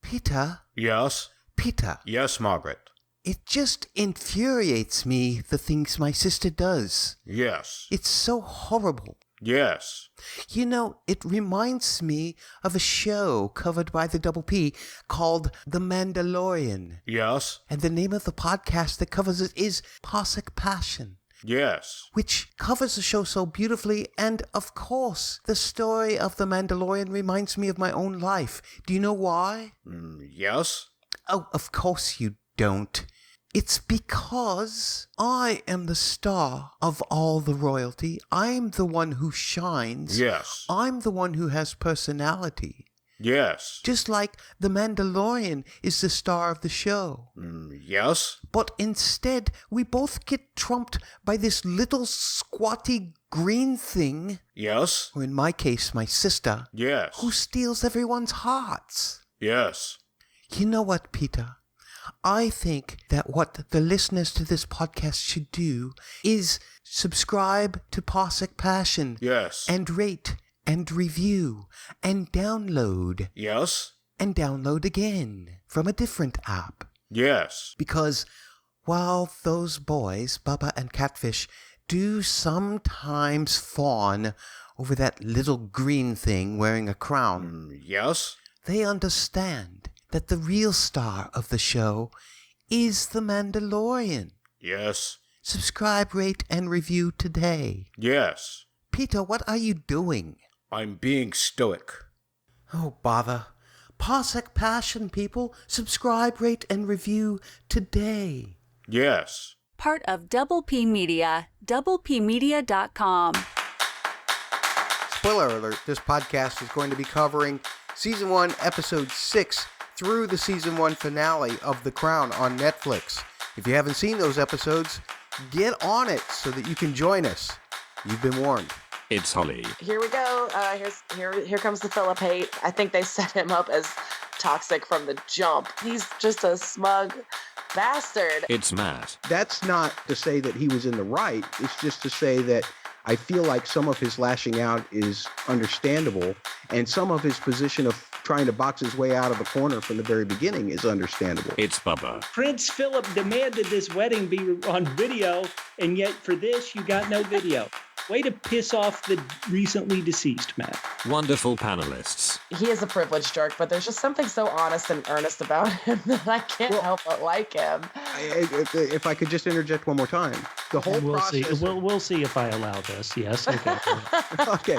Peter? Yes? Peter? Yes, Margaret? It just infuriates me, the things my sister does. Yes. It's so horrible. Yes. You know, it reminds me of a show covered by the Double P called The Mandalorian. Yes. And the name of the podcast that covers it is Pawsic Passion. Yes. Which covers the show so beautifully, and of course, the story of The Mandalorian reminds me of my own life. Do you know why? Yes? Oh, of course you don't. It's because I am the star of all the royalty. I'm the one who shines. Yes. I'm the one who has personality. Yes. Just like the Mandalorian is the star of the show. Yes? But instead, we both get trumped by this little squatty green thing. Yes? Or in my case, my sister. Yes. Who steals everyone's hearts. Yes. You know what, Peter? I think that what the listeners to this podcast should do is subscribe to Pawsic Passion. Yes. And rate and review and download. Yes? And download again from a different app. Yes. Because while those boys, Bubba and Catfish, do sometimes fawn over that little green thing wearing a crown. Yes? They understand that the real star of the show is the Mandalorian. Yes. Subscribe, rate, and review today. Yes. Peter, what are you doing? I'm being stoic. Oh, bother. Pawsic Passion, people. Subscribe, rate, and review today. Yes. Part of Double P Media, doublepmedia.com. Spoiler alert, this podcast is going to be covering Season 1, Episode 6 through the Season 1 finale of The Crown on Netflix. If you haven't seen those episodes, get on it so that you can join us. You've been warned. It's Holly. Here we go. Here comes the Philip hate. I think they set him up as toxic from the jump. He's just a smug bastard. It's Matt. That's not to say that he was in the right. It's just to say that I feel like some of his lashing out is understandable, and some of his position of trying to box his way out of the corner from the very beginning is understandable. It's Bubba. Prince Philip demanded this wedding be on video, and yet for this, you got no video. Way to piss off the recently deceased, Matt. Wonderful panelists. He is a privileged jerk, but there's just something so honest and earnest about him that I can't help but like him. If I could just interject one more time. The whole process... We'll see if I allow this. Yes, okay. Okay.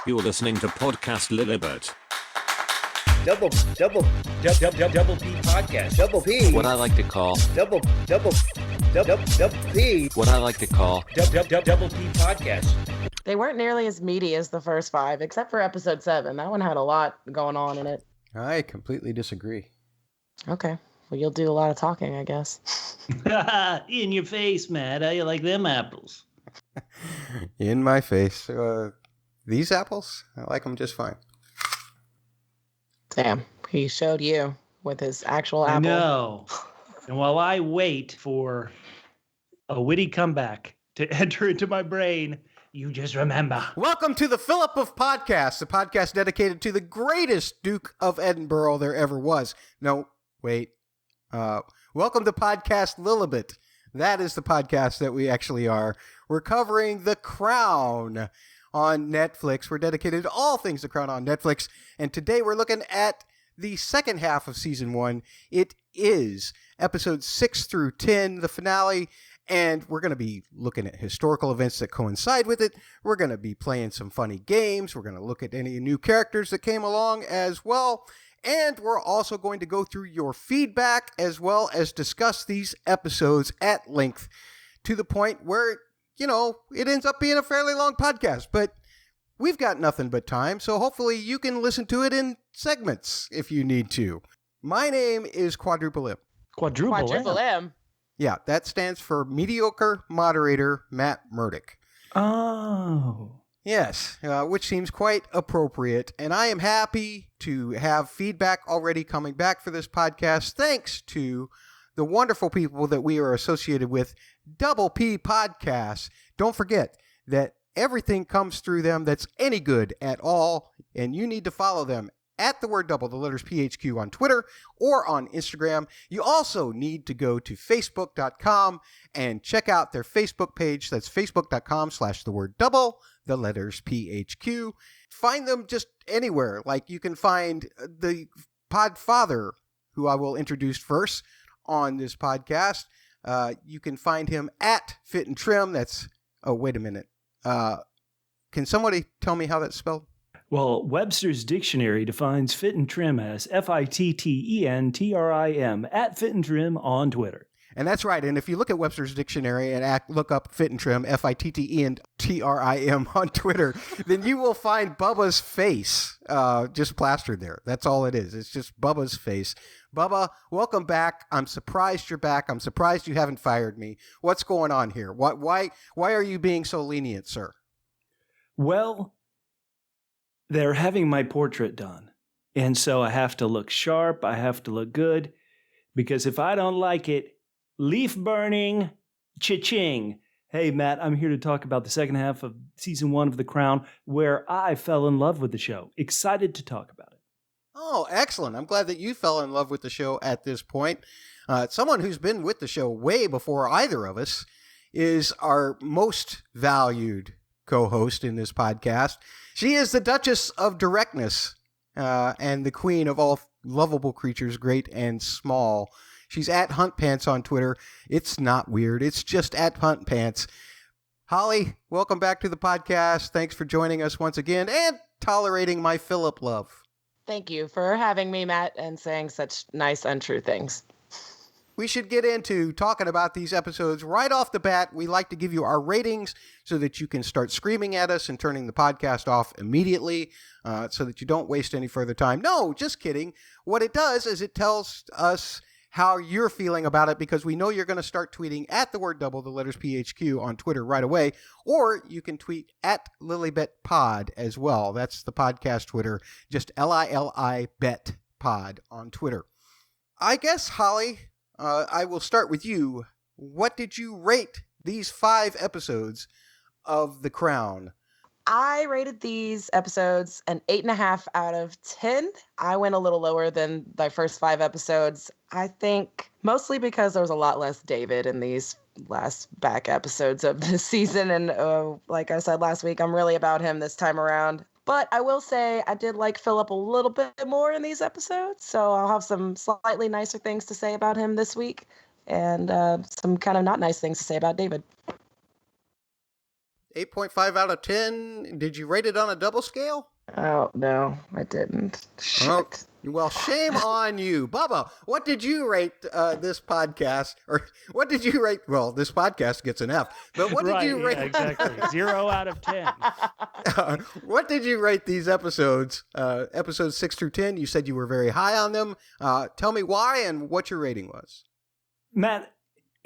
You're listening to Podcast Lilibet. Double P podcast. Double P. What I like to call double P. What I like to call double P podcast. They weren't nearly as meaty as the first 5, except for episode 7. That one had a lot going on in it. I completely disagree. Okay. Well, you'll do a lot of talking, I guess. In your face, Matt. How you like them apples? In my face. These apples? I like them just fine. Damn. He showed you with his actual apple. No. And while I wait for a witty comeback to enter into my brain, you just remember. Welcome to the Philip of Podcasts, a podcast dedicated to the greatest Duke of Edinburgh there ever was. No, wait. Welcome to Podcast Lilibet. That is the podcast that we actually are. We're covering The Crown on Netflix. We're dedicated to all things The Crown on Netflix. And today we're looking at the second half of Season 1. It is episodes 6 through 10, the finale. And we're going to be looking at historical events that coincide with it. We're going to be playing some funny games. We're going to look at any new characters that came along as well. And we're also going to go through your feedback as well as discuss these episodes at length to the point where, you know, it ends up being a fairly long podcast. But we've got nothing but time, so hopefully you can listen to it in segments if you need to. My name is Quadruple M. Quadruple M? Yeah, that stands for Mediocre Moderator Matt Murdoch. Oh. Yes, which seems quite appropriate. And I am happy to have feedback already coming back for this podcast, thanks to the wonderful people that we are associated with, Double P Podcasts. Don't forget that everything comes through them that's any good at all, and you need to follow them at the word double, the letters PHQ on Twitter or on Instagram. You also need to go to facebook.com and check out their Facebook page. That's facebook.com/the word double, the letters PHQ. Find them just anywhere. Like you can find the Podfather, who I will introduce first on this podcast. You can find him at Fit and Trim. That's, oh, wait a minute. Can somebody tell me how that's spelled? Well, Webster's Dictionary defines fit and trim as FITTENTRIM at Fit and Trim on Twitter. And that's right. And if you look at Webster's Dictionary and look up Fit and Trim, FITTENTRIM on Twitter, then you will find Bubba's face just plastered there. That's all it is. It's just Bubba's face. Bubba, welcome back. I'm surprised you're back. I'm surprised you haven't fired me. What's going on here? Why are you being so lenient, sir? Well, they're having my portrait done. And so I have to look sharp. I have to look good. Because if I don't like it, leaf burning, cha-ching. Hey, Matt, I'm here to talk about the second half of season 1 of The Crown, where I fell in love with the show. Excited to talk about it. Oh, excellent. I'm glad that you fell in love with the show at this point. Someone who's been with the show way before either of us is our most valued co-host in this podcast. She is the Duchess of Directness and the queen of all lovable creatures, great and small. She's at Hunt Pants on Twitter. It's not weird. It's just at Hunt Pants. Holly, welcome back to the podcast. Thanks for joining us once again and tolerating my Philip love. Thank you for having me, Matt, and saying such nice, untrue things. We should get into talking about these episodes right off the bat. We like to give you our ratings so that you can start screaming at us and turning the podcast off immediately so that you don't waste any further time. No, just kidding. What it does is it tells us how you're feeling about it, because we know you're going to start tweeting at the word double, the letters PHQ on Twitter right away, or you can tweet at Lilibet Pod as well. That's the podcast Twitter, just LILIBet Pod on Twitter. I guess, Holly, I will start with you. What did you rate these 5 episodes of The Crown? I rated these episodes an 8.5 out of 10. I went a little lower than the first 5 episodes. I think mostly because there was a lot less David in these last back episodes of the season. And like I said last week, I'm really about him this time around. But I will say I did like Philip a little bit more in these episodes. So I'll have some slightly nicer things to say about him this week and some kind of not nice things to say about David. 8.5 out of 10. Did you rate it on a double scale? Oh, no, I didn't. Shit. Oh, well, shame on you. Bubba, what did you rate this podcast? Or what did you rate? Well, this podcast gets an F. But what did you rate? Yeah, exactly. 0 out of 10. What did you rate these episodes? Episodes 6 through 10, you said you were very high on them. Tell me why and what your rating was. Matt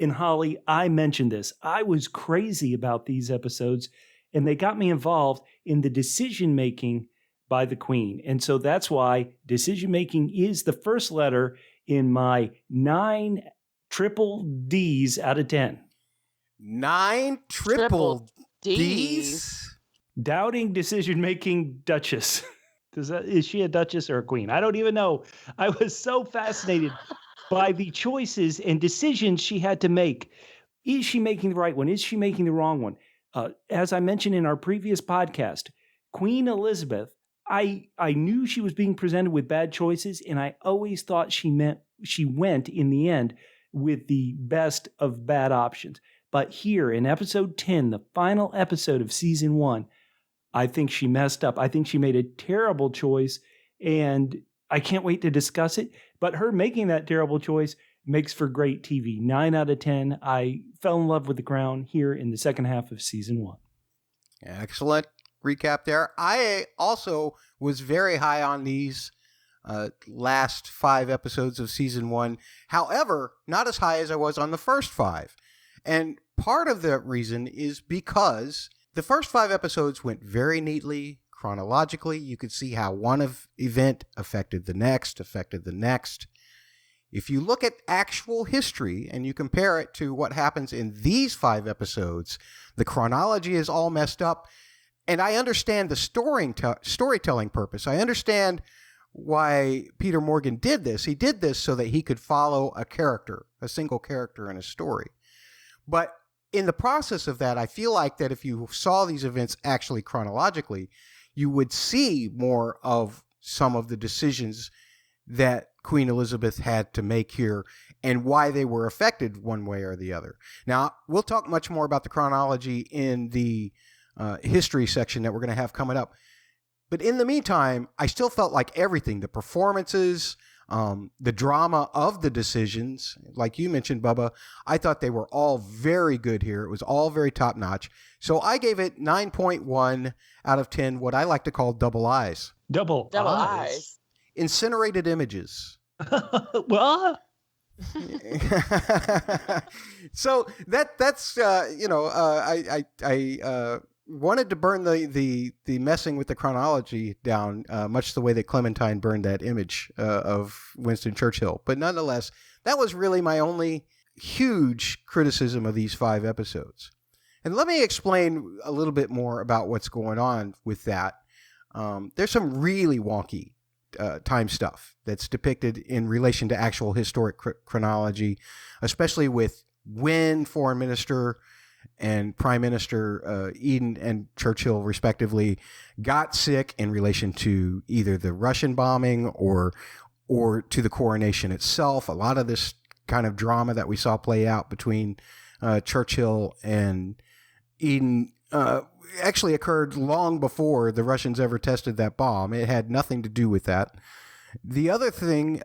and Holly, I mentioned this. I was crazy about these episodes, and they got me involved in the decision-making by the Queen. And so that's why decision-making is the first letter in my 9 triple Ds out of 10. 9 triple Ds? Doubting decision-making Duchess. Is she a Duchess or a Queen? I don't even know. I was so fascinated by the choices and decisions she had to make. Is she making the right one? Is she making the wrong one? As I mentioned in our previous podcast, Queen Elizabeth, I knew she was being presented with bad choices, and I always thought she went in the end with the best of bad options. But here in episode 10, the final episode of season 1, I think she messed up. I think she made a terrible choice, and I can't wait to discuss it. But her making that terrible choice makes for great TV. 9 out of 10. I fell in love with The Crown here in the second half of season 1. Excellent recap there. I also was very high on these last 5 episodes of season 1. However, not as high as I was on the first 5. And part of the reason is because the first 5 episodes went very neatly, chronologically. You could see how one event affected the next. If you look at actual history and you compare it to what happens in these 5 episodes, the chronology is all messed up. And I understand the storytelling purpose. I understand why Peter Morgan did this. He did this so that he could follow a single character in a story. But in the process of that, I feel like that if you saw these events actually chronologically, you would see more of some of the decisions that Queen Elizabeth had to make here and why they were affected one way or the other. Now, we'll talk much more about the chronology in the history section that we're going to have coming up. But in the meantime, I still felt like everything, the performances, the drama of the decisions, like you mentioned, Bubba, I thought they were all very good here. It was all very top-notch. So I gave it 9.1 out of 10, what I like to call double eyes. Double eyes. Incinerated images. What? So that's I wanted to burn the messing with the chronology down, much the way that Clementine burned that image of Winston Churchill. But nonetheless, that was really my only huge criticism of these 5 episodes. And let me explain a little bit more about what's going on with that. There's some really wonky time stuff that's depicted in relation to actual historic chronology, especially with when Foreign Minister and Prime Minister Eden and Churchill, respectively, got sick in relation to either the Russian bombing or to the coronation itself. A lot of this kind of drama that we saw play out between Churchill and Eden actually occurred long before the Russians ever tested that bomb. It had nothing to do with that. The other thing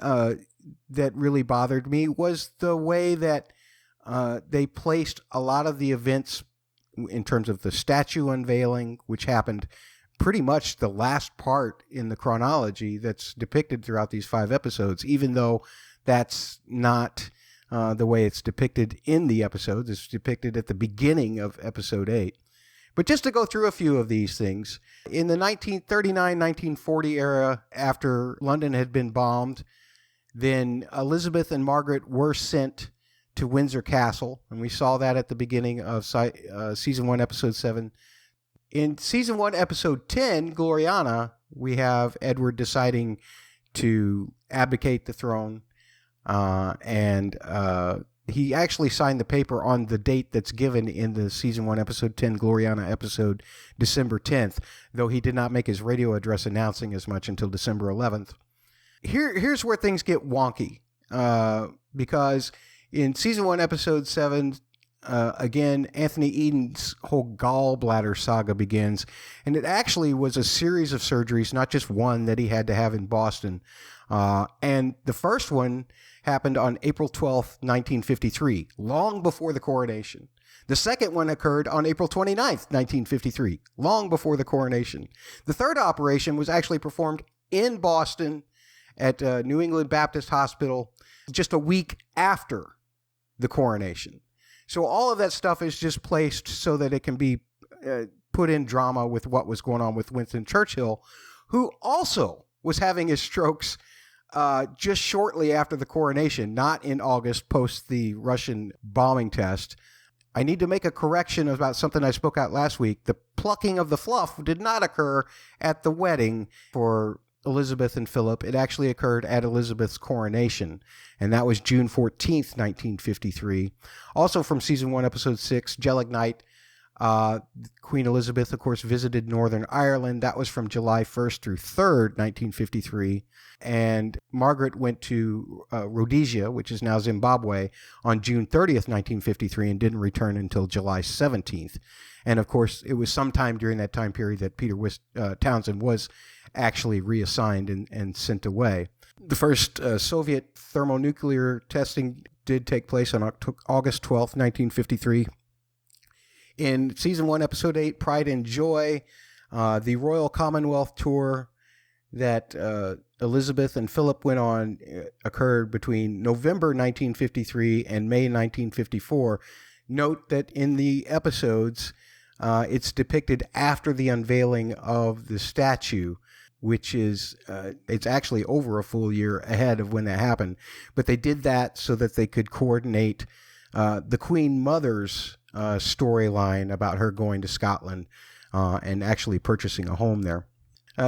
that really bothered me was the way that they placed a lot of the events in terms of the statue unveiling, which happened pretty much the last part in the chronology that's depicted throughout these 5 episodes, even though that's not the way it's depicted in the episodes. It's depicted at the beginning of episode 8. But just to go through a few of these things, in the 1939-1940 era, after London had been bombed, then Elizabeth and Margaret were sent to Windsor Castle, and we saw that at the beginning of Season 1, Episode 7. In Season 1, Episode 10, Gloriana, we have Edward deciding to abdicate the throne, and he actually signed the paper on the date that's given in the Season 1, Episode 10 Gloriana episode, December 10th, though he did not make his radio address announcing as much until December 11th. Here's where things get wonky, because in Season 1, Episode 7, again, Anthony Eden's whole gallbladder saga begins, and it actually was a series of surgeries, not just one that he had to have in Boston. And the first one happened on April 12th, 1953, long before the coronation. The second one occurred on April 29th, 1953, long before the coronation. The third operation was actually performed in Boston at New England Baptist Hospital just a week after the coronation. So all of that stuff is just placed so that it can be put in drama with what was going on with Winston Churchill, who also was having his strokes just shortly after the coronation, not in August post the Russian bombing test. I need to make a correction about something I spoke out last week. The plucking of the fluff did not occur at the wedding for Elizabeth and Philip. It actually occurred at Elizabeth's coronation, and that was June 14th, 1953. Also from Season 1, Episode 6, Gelignite, Queen Elizabeth, of course, visited Northern Ireland. That was from July 1st through 3rd, 1953. And Margaret went to Rhodesia, which is now Zimbabwe, on June 30th, 1953, and didn't return until July 17th. And, of course, it was sometime during that time period that Peter Townsend was actually reassigned and sent away. The first Soviet thermonuclear testing did take place on August 12th, 1953. In Season 1, Episode 8, Pride and Joy, the Royal Commonwealth Tour that Elizabeth and Philip went on occurred between November 1953 and May 1954. Note that in the episodes, it's depicted after the unveiling of the statue, which is, it's actually over a full year ahead of when that happened. But they did that so that they could coordinate the Queen Mother's storyline about her going to Scotland and actually purchasing a home there.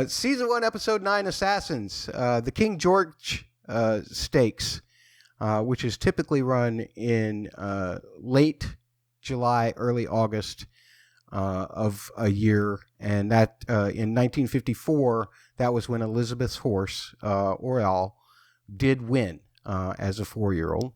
Season 1, Episode 9, Assassins. The King George Stakes, which is typically run in late July, early August of a year. And that in 1954, that was when Elizabeth's horse, Oriole, did win as a 4-year-old.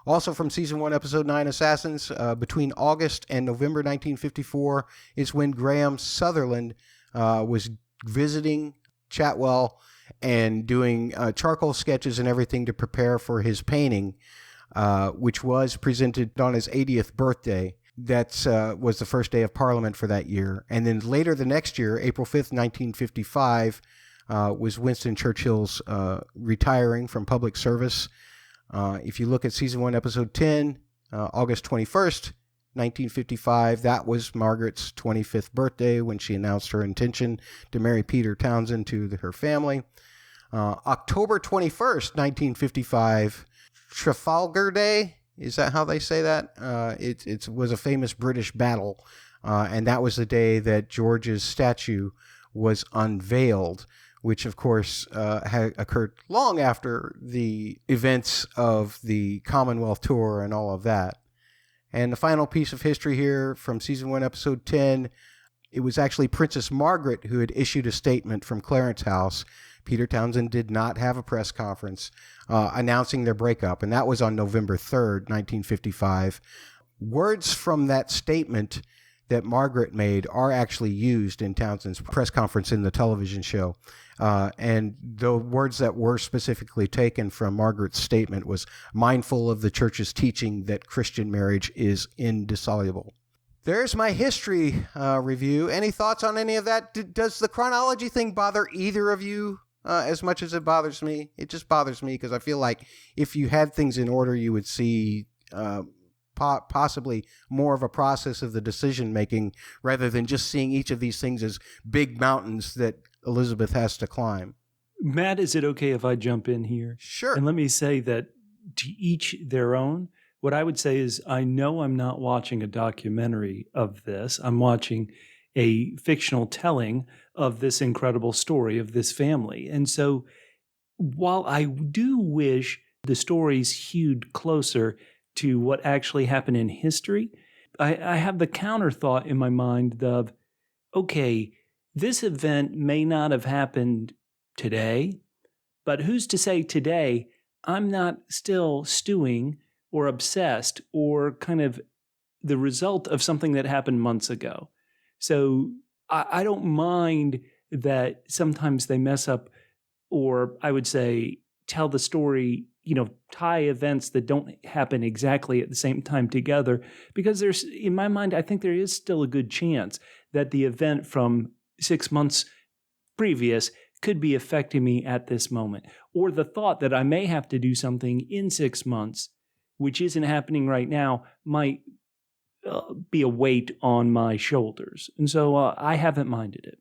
Also from Season 1, Episode 9, Assassins, between August and November 1954 is when Graham Sutherland was visiting Chatwell and doing charcoal sketches and everything to prepare for his painting, which was presented on his 80th birthday. That was the first day of Parliament for that year. And then later the next year, April 5th, 1955, was Winston Churchill's retiring from public service. If you look at Season 1, Episode 10, August 21st, 1955, that was Margaret's 25th birthday when she announced her intention to marry Peter Townsend to her family. October 21st, 1955, Trafalgar Day, is that how they say that? It was a famous British battle, and that was the day that George's statue was unveiled, which, of course, had occurred long after the events of the Commonwealth Tour and all of that. And the final piece of history here from Season 1, Episode 10, it was actually Princess Margaret who had issued a statement from Clarence House. Peter Townsend did not have a press conference announcing their breakup, and that was on November 3rd, 1955. Words from that statement that Margaret made are actually used in Townsend's press conference in the television show. And the words that were specifically taken from Margaret's statement was mindful of the church's teaching that Christian marriage is indissoluble. There's my history review. Any thoughts on any of that? Does the chronology thing bother either of you as much as it bothers me? It just bothers me because I feel like if you had things in order, you would see possibly more of a process of the decision making rather than just seeing each of these things as big mountains that Elizabeth has to climb. Matt, is it okay if I jump in here? Sure. And let me say that to each their own. What I would say is I know I'm not watching a documentary of this. I'm watching a fictional telling of this incredible story of this family. And so while I do wish the stories hewed closer to what actually happened in history, I have the counter thought in my mind of, okay, this event may not have happened today, but who's to say today I'm not still stewing or obsessed or kind of the result of something that happened months ago. So I don't mind that sometimes they mess up, or I would say tell the story, tie events that don't happen exactly at the same time together, because there's, in my mind, I think there is still a good chance that the event from 6 months previous could be affecting me at this moment, or the thought that I may have to do something in 6 months, which isn't happening right now, might be a weight on my shoulders. And so I haven't minded it.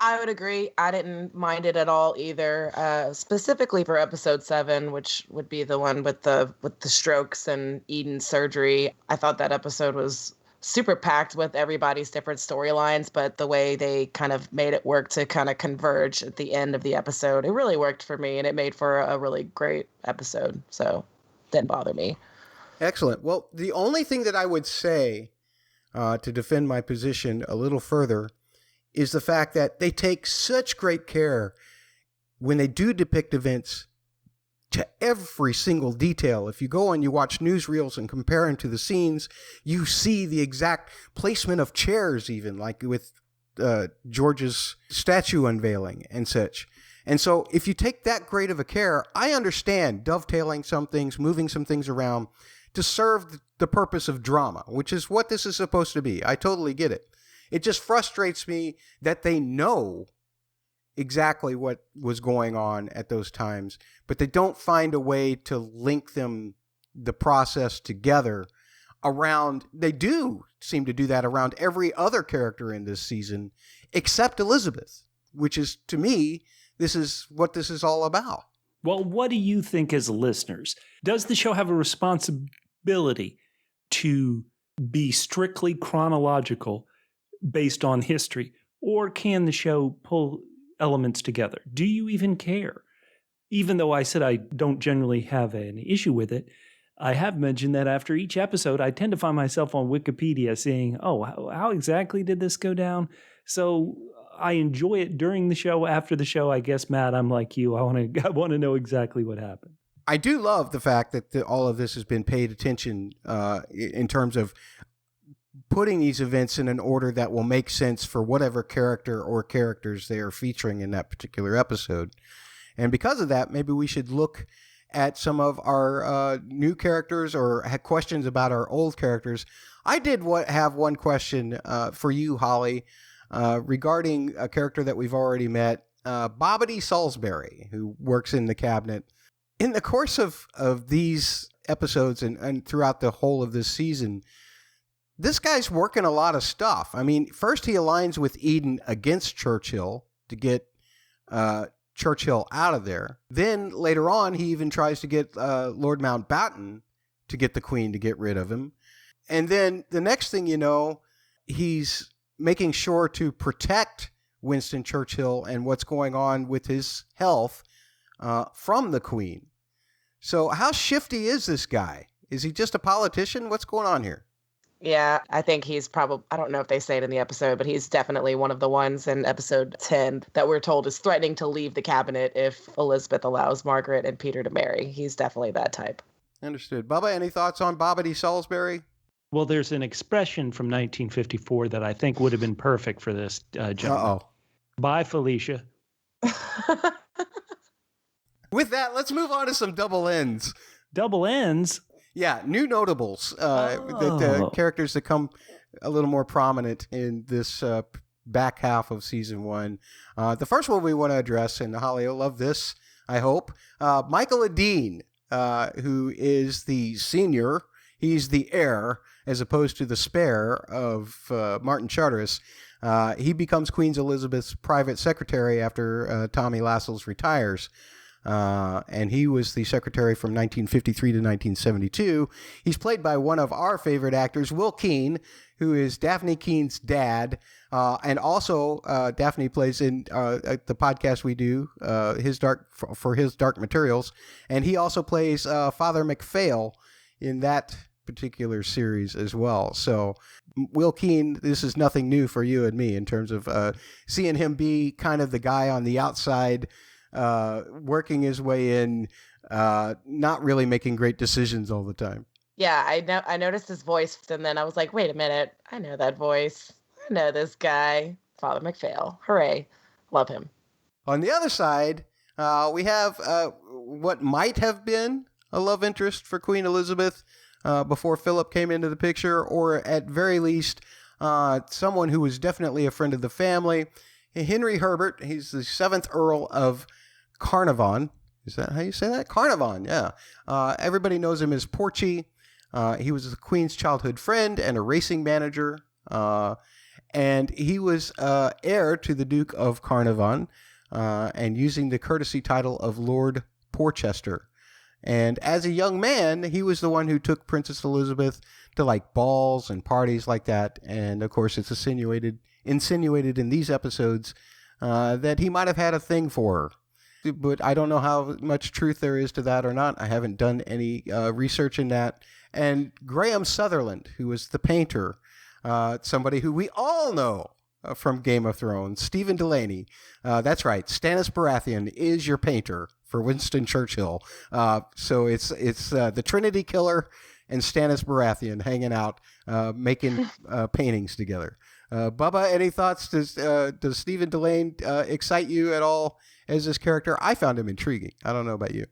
I would agree. I didn't mind it at all either. Specifically for episode 7, which would be the one with the strokes and Eden's surgery. I thought that episode was super packed with everybody's different storylines, but the way they kind of made it work to kind of converge at the end of the episode, it really worked for me, and it made for a really great episode. So didn't bother me. Excellent. Well, the only thing that I would say to defend my position a little further is the fact that they take such great care when they do depict events to every single detail. If you go and you watch newsreels and compare them to the scenes, you see the exact placement of chairs, even like with George's statue unveiling and such. And so if you take that great of a care, I understand dovetailing some things, moving some things around to serve the purpose of drama, which is what this is supposed to be. I totally get it. It just frustrates me that they know exactly what was going on at those times, but they don't find a way to link the process together around. They do seem to do that around every other character in this season, except Elizabeth, which is, to me, this is what this is all about. Well, what do you think as listeners? Does the show have a responsibility to be strictly chronological based on history? Or can the show pull elements together? Do you even care? Even though I said I don't generally have an issue with it, I have mentioned that after each episode, I tend to find myself on Wikipedia saying, oh, how exactly did this go down? So I enjoy it during the show. After the show, I guess, Matt, I'm like you. I want to know exactly what happened. I do love the fact that all of this has been paid attention in terms of putting these events in an order that will make sense for whatever character or characters they are featuring in that particular episode. And because of that, maybe we should look at some of our new characters or had questions about our old characters. I did have one question for you, Holly, regarding a character that we've already met, Bobbity Salisbury, who works in the cabinet. In the course of these episodes and throughout the whole of this season, this guy's working a lot of stuff. I mean, first he aligns with Eden against Churchill to get Churchill out of there. Then later on, he even tries to get Lord Mountbatten to get the Queen to get rid of him. And then the next thing you know, he's making sure to protect Winston Churchill and what's going on with his health from the Queen. So how shifty is this guy? Is he just a politician? What's going on here? Yeah, I think he's probably, I don't know if they say it in the episode, but he's definitely one of the ones in episode 10 that we're told is threatening to leave the cabinet if Elizabeth allows Margaret and Peter to marry. He's definitely that type. Understood. Bubba, any thoughts on Bobbity Salisbury? Well, there's an expression from 1954 that I think would have been perfect for this gentleman. Uh-oh. Bye, Felicia. With that, let's move on to some double ends. Double ends? Yeah, new notables. The characters that come a little more prominent in this back half of season 1. The first one we want to address, and Holly will love this, I hope. Michael Adine, who is the senior. He's the heir, as opposed to the spare of Martin Charteris. He becomes Queen Elizabeth's private secretary after Tommy Lascelles retires. And he was the secretary from 1953 to 1972. He's played by one of our favorite actors, Will Keane, who is Daphne Keane's dad. And also, Daphne plays in the podcast we do, his Dark Materials. And he also plays Father MacPhail in that particular series as well. So Will Keane, this is nothing new for you and me in terms of seeing him be kind of the guy on the outside, working his way in, not really making great decisions all the time. Yeah, I noticed his voice, and then I was like, wait a minute, I know that voice. I know this guy, Father MacPhail. Hooray. Love him. On the other side, we have what might have been a love interest for Queen Elizabeth before Philip came into the picture, or at very least, someone who was definitely a friend of the family. Henry Herbert, he's the 7th Earl of Carnarvon. Is that how you say that? Carnarvon, yeah. Everybody knows him as Porchy. He was the Queen's childhood friend and a racing manager. And he was heir to the Duke of Carnarvon and using the courtesy title of Lord Porchester. And as a young man, he was the one who took Princess Elizabeth to like balls and parties like that. And of course, it's insinuated in these episodes that he might have had a thing for her. But I don't know how much truth there is to that or not. I haven't done any research in that. And Graham Sutherland, who was the painter, somebody who we all know from Game of Thrones, Stephen Delaney. That's right, Stannis Baratheon is your painter for Winston Churchill. So it's the Trinity Killer and Stannis Baratheon hanging out, making paintings together. Bubba, any thoughts? Does Stephen Delaney excite you at all as this character? I found him intriguing. I don't know about you.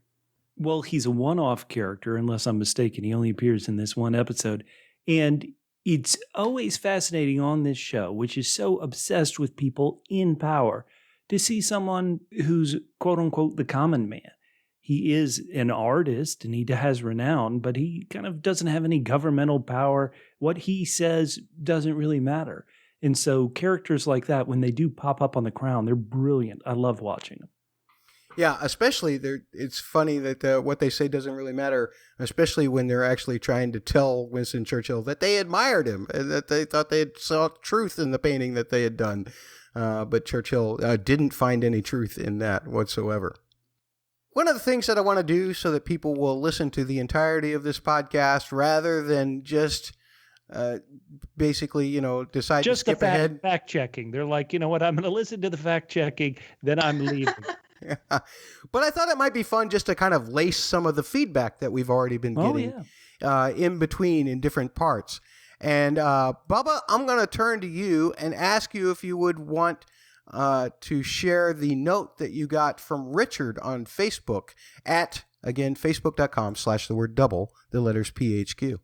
Well, he's a one-off character, unless I'm mistaken. He only appears in this one episode. And it's always fascinating on this show, which is so obsessed with people in power, to see someone who's, quote-unquote, the common man. He is an artist and he has renown, but he kind of doesn't have any governmental power. What he says doesn't really matter. And so characters like that, when they do pop up on The Crown, they're brilliant. I love watching them. Yeah, especially it's funny that what they say doesn't really matter, especially when they're actually trying to tell Winston Churchill that they admired him and that they thought they saw truth in the painting that they had done. but Churchill didn't find any truth in that whatsoever. One of the things that I want to do so that people will listen to the entirety of this podcast rather than just basically, decide to skip ahead. Fact checking. They're like, you know what? I'm going to listen to the fact checking, then I'm leaving. Yeah. But I thought it might be fun just to kind of lace some of the feedback that we've already been getting in between in different parts. And Bubba, I'm going to turn to you and ask you if you would want to share the note that you got from Richard on Facebook at, again, facebook.com/double, the letters PHQ.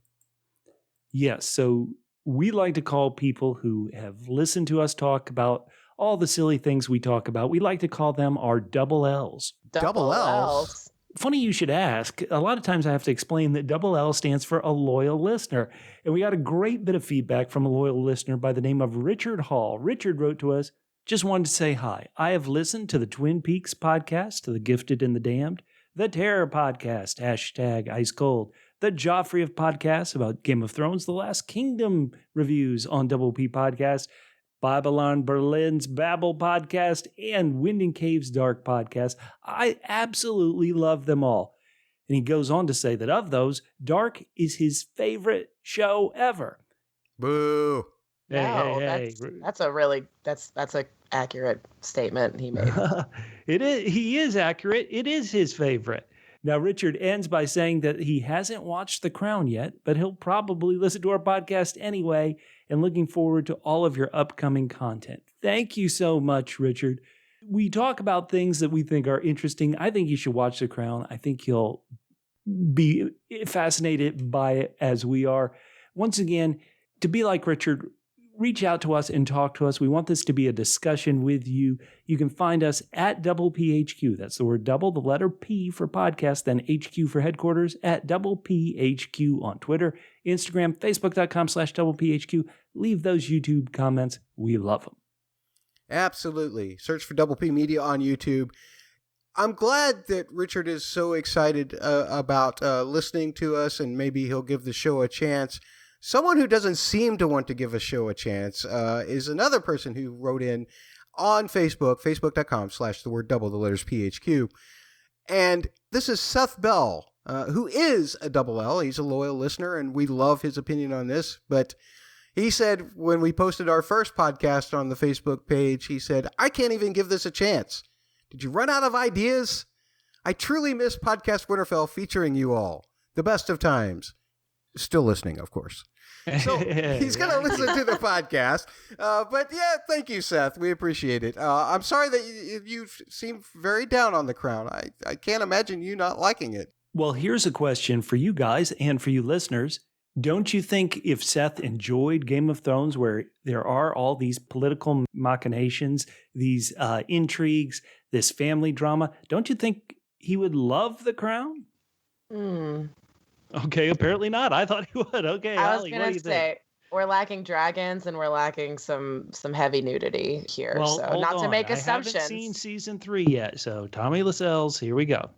Yes. So we like to call people who have listened to us talk about all the silly things we talk about. We like to call them our double L's. Double L's? Funny you should ask. A lot of times I have to explain that double L stands for a loyal listener. And we got a great bit of feedback from a loyal listener by the name of Richard Hall. Richard wrote to us, just wanted to say hi. I have listened to the Twin Peaks podcast, The Gifted and the Damned, the Terror podcast, #Ice Cold, the Joffrey of podcasts about Game of Thrones, the Last Kingdom reviews on Double P Podcast, Babylon Berlin's Babel podcast, and Winding Cave's Dark podcast. I absolutely love them all. And he goes on to say that of those, Dark is his favorite show ever. Boo. Hey. That's a accurate statement he made. It is. He is accurate. It is his favorite. Now, Richard ends by saying that he hasn't watched The Crown yet, but he'll probably listen to our podcast anyway, and looking forward to all of your upcoming content. Thank you so much, Richard. We talk about things that we think are interesting. I think you should watch The Crown. I think you'll be fascinated by it as we are. Once again, to be like Richard, reach out to us and talk to us. We want this to be a discussion with you. You can find us at double PHQ. That's the word double, the letter P for podcast, then HQ for headquarters, at double PHQ on Twitter, Instagram, facebook.com/double PHQ. Leave those YouTube comments. We love them. Absolutely. Search for Double P Media on YouTube. I'm glad that Richard is so excited about listening to us, and maybe he'll give the show a chance. Someone who doesn't seem to want to give a show a chance is another person who wrote in on Facebook, facebook.com/double, the letters PHQ. And this is Seth Bell, who is a double L. He's a loyal listener, and we love his opinion on this. But he said when we posted our first podcast on the Facebook page, he said, I can't even give this a chance. Did you run out of ideas? I truly miss Podcast Winterfell featuring you all. The best of times. Still listening, of course. So he's going to listen to the podcast. But yeah, thank you, Seth. We appreciate it. I'm sorry that you seem very down on The Crown. I can't imagine you not liking it. Well, here's a question for you guys and for you listeners. Don't you think if Seth enjoyed Game of Thrones, where there are all these political machinations, these intrigues, this family drama, don't you think he would love The Crown? Okay, apparently not. I thought he would. Okay, I was Allie, going to say, we're lacking dragons and we're lacking some heavy nudity here. Well, so not to make assumptions. I haven't seen season 3 yet. So Tommy Lascelles, here we go.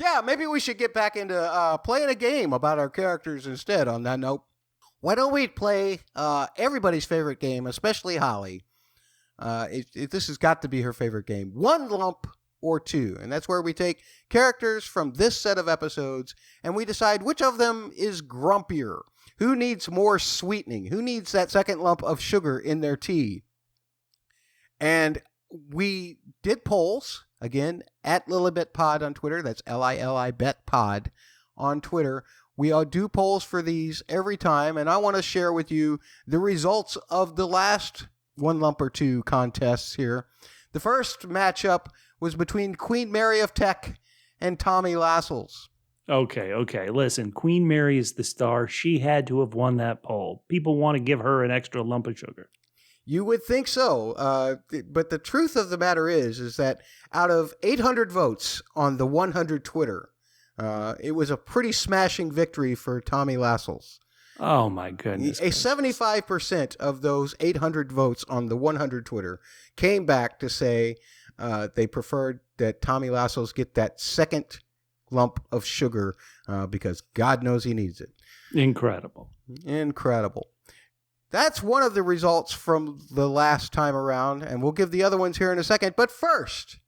Yeah, maybe we should get back into playing a game about our characters instead on that note. Why don't we play everybody's favorite game, especially Holly? This has got to be her favorite game. One Lump or Two. And that's where we take characters from this set of episodes and we decide which of them is grumpier. Who needs more sweetening? Who needs that second lump of sugar in their tea? And we did polls, again, at Lilibet Pod on Twitter. That's Lilibet Pod on Twitter. We do polls for these every time, and I want to share with you the results of the last One Lump or Two contests here. The first matchup was between Queen Mary of Tech and Tommy Lascelles. Okay. Listen, Queen Mary is the star. She had to have won that poll. People want to give her an extra lump of sugar. You would think so, but the truth of the matter is that out of 800 votes on the 100 Twitter, it was a pretty smashing victory for Tommy Lascelles. Oh, my goodness. 75% of those 800 votes on the 100 Twitter came back to say they preferred that Tommy Lascelles get that second lump of sugar because God knows he needs it. Incredible. That's one of the results from the last time around, and we'll give the other ones here in a second. But first,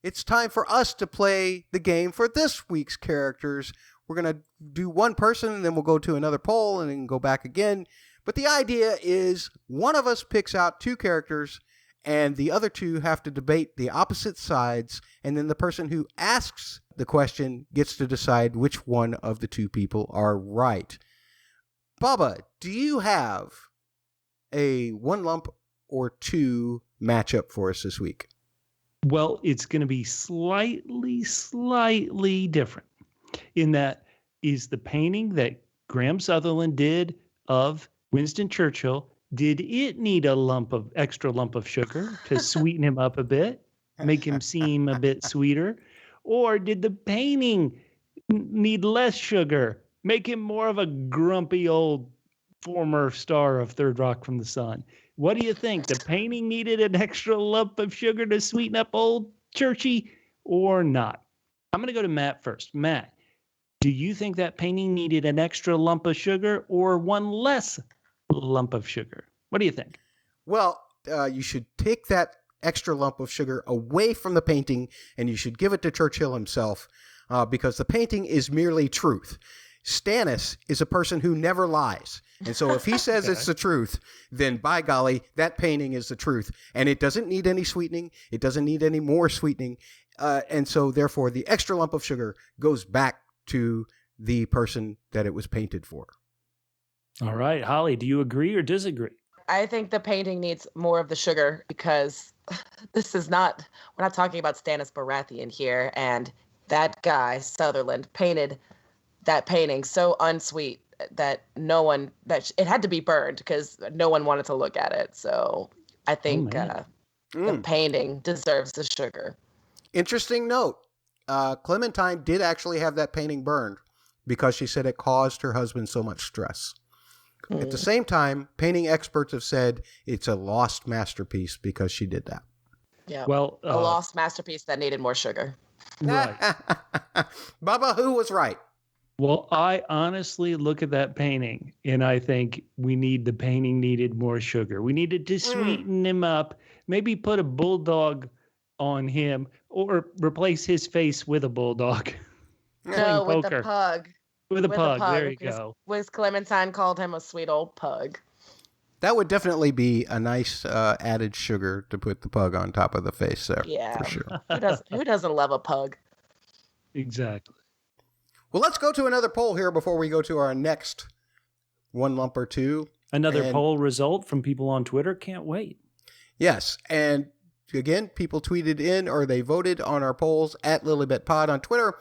it's time for us to play the game for this week's characters. We're going to do one person, and then we'll go to another poll, and then go back again. But the idea is one of us picks out two characters, and the other two have to debate the opposite sides, and then the person who asks the question gets to decide which one of the two people are right. Bubba, do you have a one lump or two matchup for us this week? Well, it's going to be slightly different in that is the painting that Graham Sutherland did of Winston Churchill. Did it need a extra lump of sugar to sweeten him up a bit, make him seem a bit sweeter? Or did the painting need less sugar, make him more of a grumpy old former star of Third Rock from the Sun? What do you think? The painting needed an extra lump of sugar to sweeten up old Churchy or not? I'm going to go to Matt first. Matt, do you think that painting needed an extra lump of sugar or one less lump of sugar? What do you think? Well, you should take that extra lump of sugar away from the painting and you should give it to Churchill himself because the painting is merely truth. Stannis is a person who never lies. And so if he says it's the truth, then by golly, that painting is the truth. And it doesn't need any sweetening. It doesn't need any more sweetening. And so therefore, the extra lump of sugar goes back to the person that it was painted for. All right. Holly, do you agree or disagree? I think the painting needs more of the sugar because we're not talking about Stannis Baratheon here. And that guy, Sutherland, painted that painting so unsweet that it had to be burned because no one wanted to look at it. So I think the painting deserves the sugar. Interesting note. Clementine did actually have that painting burned because she said it caused her husband so much stress. At the same time, painting experts have said it's a lost masterpiece because she did that. Yeah. Well, a lost masterpiece that needed more sugar. Right. Bubba, who was right? Well, I honestly look at that painting and I think the painting needed more sugar. We needed to sweeten him up, maybe put a bulldog on him or replace his face with a bulldog. No, with the pug. With a pug. There you go. Wiz Clementine called him a sweet old pug. That would definitely be a nice added sugar to put the pug on top of the face there. Yeah. For sure. Who doesn't love a pug? Exactly. Well, let's go to another poll here before we go to our next one lump or two. Another poll result from people on Twitter. Can't wait. Yes. And again, people tweeted in or they voted on our polls at Lilibet Pod on Twitter.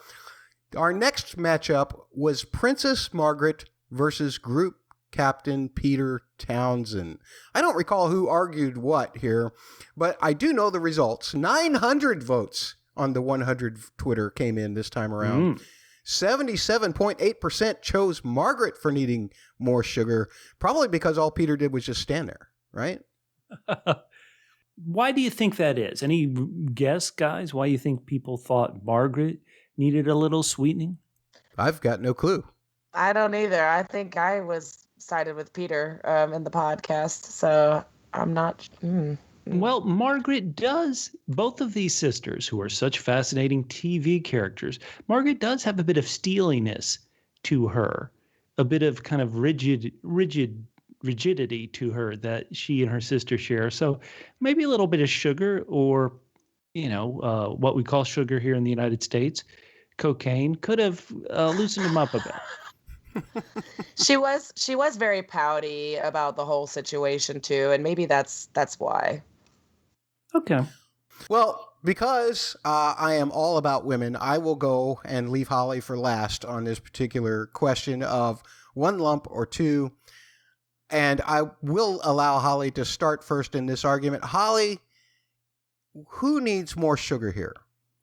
Our next matchup was Princess Margaret versus Group Captain Peter Townsend. I don't recall who argued what here, but I do know the results. 900 votes on the 100 Twitter came in this time around. 77.8% chose Margaret for needing more sugar, probably because all Peter did was just stand there, right? Why do you think that is? Any guess, guys, why you think people thought Margaret needed a little sweetening? I've got no clue. I don't either. I think I was sided with Peter in the podcast, so I'm not... Well, Margaret does, both of these sisters who are such fascinating TV characters, Margaret does have a bit of steeliness to her, a bit of kind of rigidity to her that she and her sister share. So maybe a little bit of sugar or, what we call sugar here in the United States, cocaine, could have loosened him up a bit. She was very pouty about the whole situation too, and maybe that's why. Okay. Well, because I am all about women, I will go and leave Holly for last on this particular question of one lump or two. And I will allow Holly to start first in this argument. Holly, who needs more sugar here?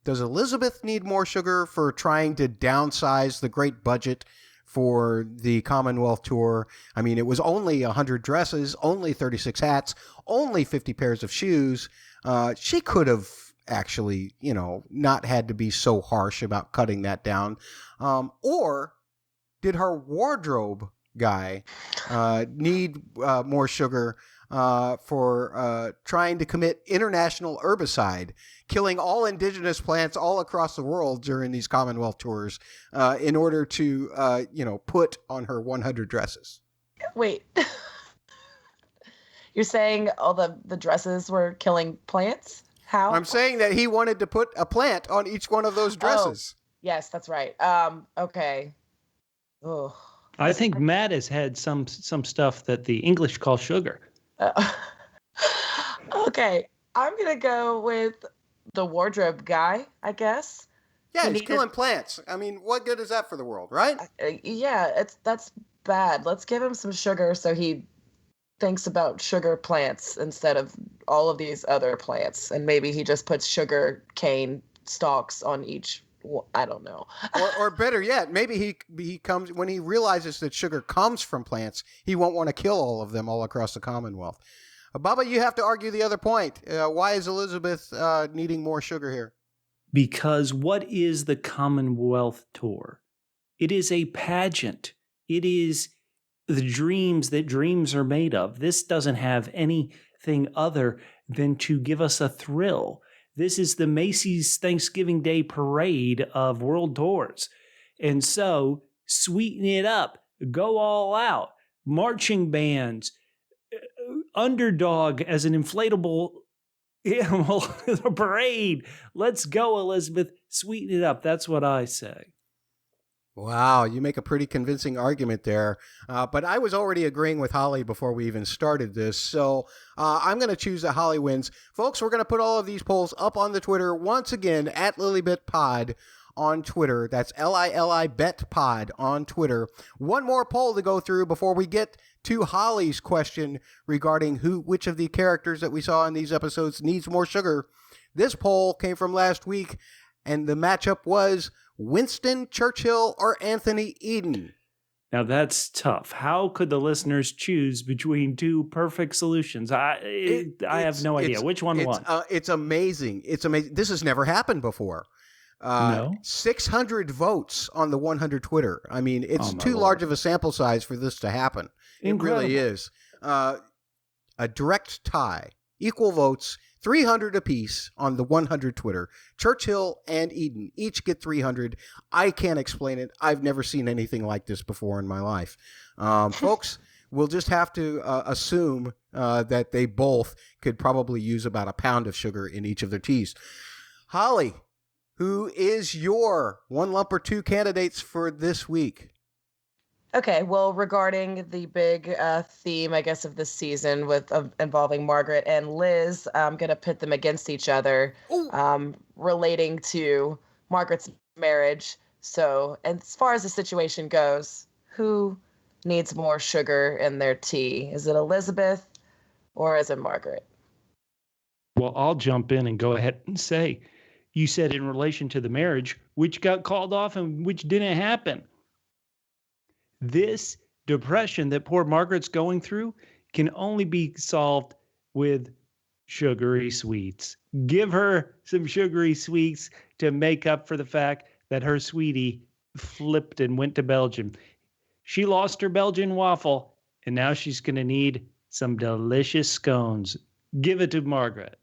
Does Elizabeth need more sugar for trying to downsize the great budget for the Commonwealth tour? I mean, it was only 100 dresses, only 36 hats, only 50 pairs of shoes. She could have actually, not had to be so harsh about cutting that down. Or did her wardrobe guy need more sugar for trying to commit international herbicide, killing all indigenous plants all across the world during these Commonwealth tours in order to, put on her 100 dresses. Wait. You're saying all the dresses were killing plants? How? I'm saying that he wanted to put a plant on each one of those dresses. Oh, yes, that's right. Okay. Oh. I think Matt has had some stuff that the English call sugar. Okay, I'm gonna go with the wardrobe guy, I guess. Yeah, he's killing plants. I mean, what good is that for the world, right? Yeah, that's bad. Let's give him some sugar so he thinks about sugar plants instead of all of these other plants, and maybe he just puts sugar cane stalks on each. I don't know. or better yet, maybe he comes when he realizes that sugar comes from plants, he won't want to kill all of them all across the Commonwealth. Bubba, you have to argue the other point. Why is Elizabeth needing more sugar here? Because what is the Commonwealth Tour? It is a pageant. It is the dreams that dreams are made of. This doesn't have anything other than to give us a thrill. This is the Macy's Thanksgiving Day Parade of world tours. And so, sweeten it up. Go all out. Marching bands. Underdog as an inflatable animal in the parade. Let's go, Elizabeth. Sweeten it up. That's what I say. Wow, you make a pretty convincing argument there. But I was already agreeing with Holly before we even started this. So I'm going to choose that Holly wins. Folks, we're going to put all of these polls up on the Twitter once again at Lilibet Pod on Twitter. That's LILIBet Pod on Twitter. One more poll to go through before we get to Holly's question regarding which of the characters that we saw in these episodes needs more sugar. This poll came from last week, and the matchup was Winston Churchill or Anthony Eden. Now that's tough. How could the listeners choose between two perfect solutions? I have no idea. Which one won? It's amazing. It's amazing. This has never happened before. No. 600 votes on the 100 Twitter. I mean, it's too large of a sample size for this to happen. Incredible. It really is. A direct tie. Equal votes. 300 apiece on the 100 Twitter. Churchill and Eden each get 300. I can't explain it. I've never seen anything like this before in my life. Folks, we'll just have to assume that they both could probably use about a pound of sugar in each of their teas. Holly, who is your one lump or two candidates for this week? Okay, well, regarding the big theme, I guess, of this season with involving Margaret and Liz, I'm going to pit them against each other, relating to Margaret's marriage. So, as far as the situation goes, who needs more sugar in their tea? Is it Elizabeth or is it Margaret? Well, I'll jump in and go ahead and say, you said in relation to the marriage, which got called off and which didn't happen. This depression that poor Margaret's going through can only be solved with sugary sweets. Give her some sugary sweets to make up for the fact that her sweetie flipped and went to Belgium. She lost her Belgian waffle, and now she's going to need some delicious scones. Give it to Margaret.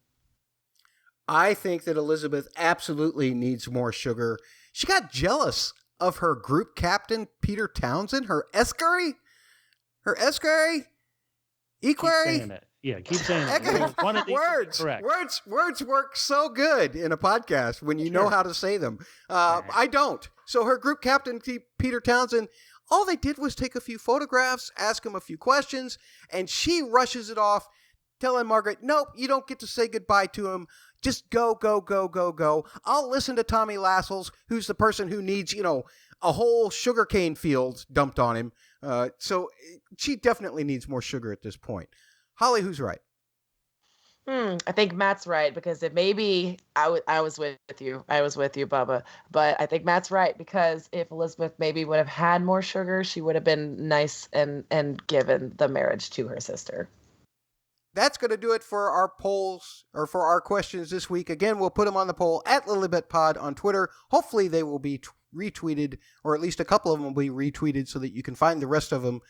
I think that Elizabeth absolutely needs more sugar. She got jealous of her group captain, Peter Townsend, her equerry? Keep saying it. Yeah, keep saying it. One of these Words work so good in a podcast when you know how to say them. I don't. So her group captain, Peter Townsend, all they did was take a few photographs, ask him a few questions, and she rushes it off, telling Margaret, nope, you don't get to say goodbye to him. Just go. I'll listen to Tommy Lascelles, who's the person who needs, a whole sugarcane field dumped on him. So she definitely needs more sugar at this point. Holly, who's right? I think Matt's right, because it maybe I was with you. I was with you, Bubba. But I think Matt's right, because if Elizabeth maybe would have had more sugar, she would have been nice and given the marriage to her sister. That's going to do it for our polls, or for our questions this week. Again, we'll put them on the poll at Lilibet Pod on Twitter. Hopefully they will be retweeted, or at least a couple of them will be retweeted so that you can find the rest of them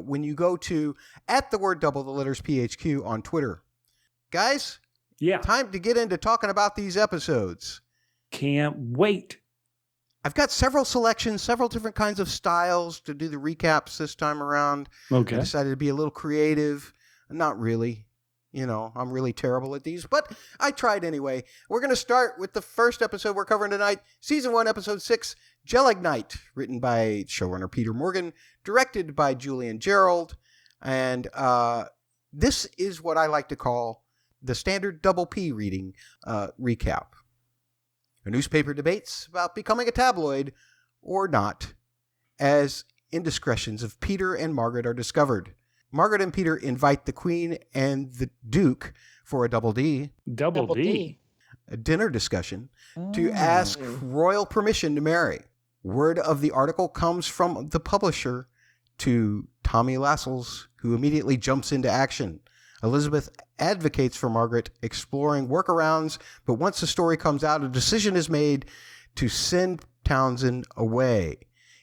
when you go to @PHQ on Twitter. Guys, Yeah. time to get into talking about these episodes. Can't wait. I've got several selections, several different kinds of styles to do the recaps this time around. Okay. I decided to be a little creative. Not really. I'm really terrible at these, but I tried anyway. We're going to start with the first episode we're covering tonight, Season 1, Episode 6, Gelignite, written by showrunner Peter Morgan, directed by Julian Gerald, and this is what I like to call the standard double P reading recap. A newspaper debates about becoming a tabloid or not, as indiscretions of Peter and Margaret are discovered. Margaret and Peter invite the Queen and the Duke for a double D, Double D. a dinner discussion, to ask royal permission to marry. Word of the article comes from the publisher to Tommy Lascelles, who immediately jumps into action. Elizabeth advocates for Margaret exploring workarounds, but once the story comes out, a decision is made to send Townsend away.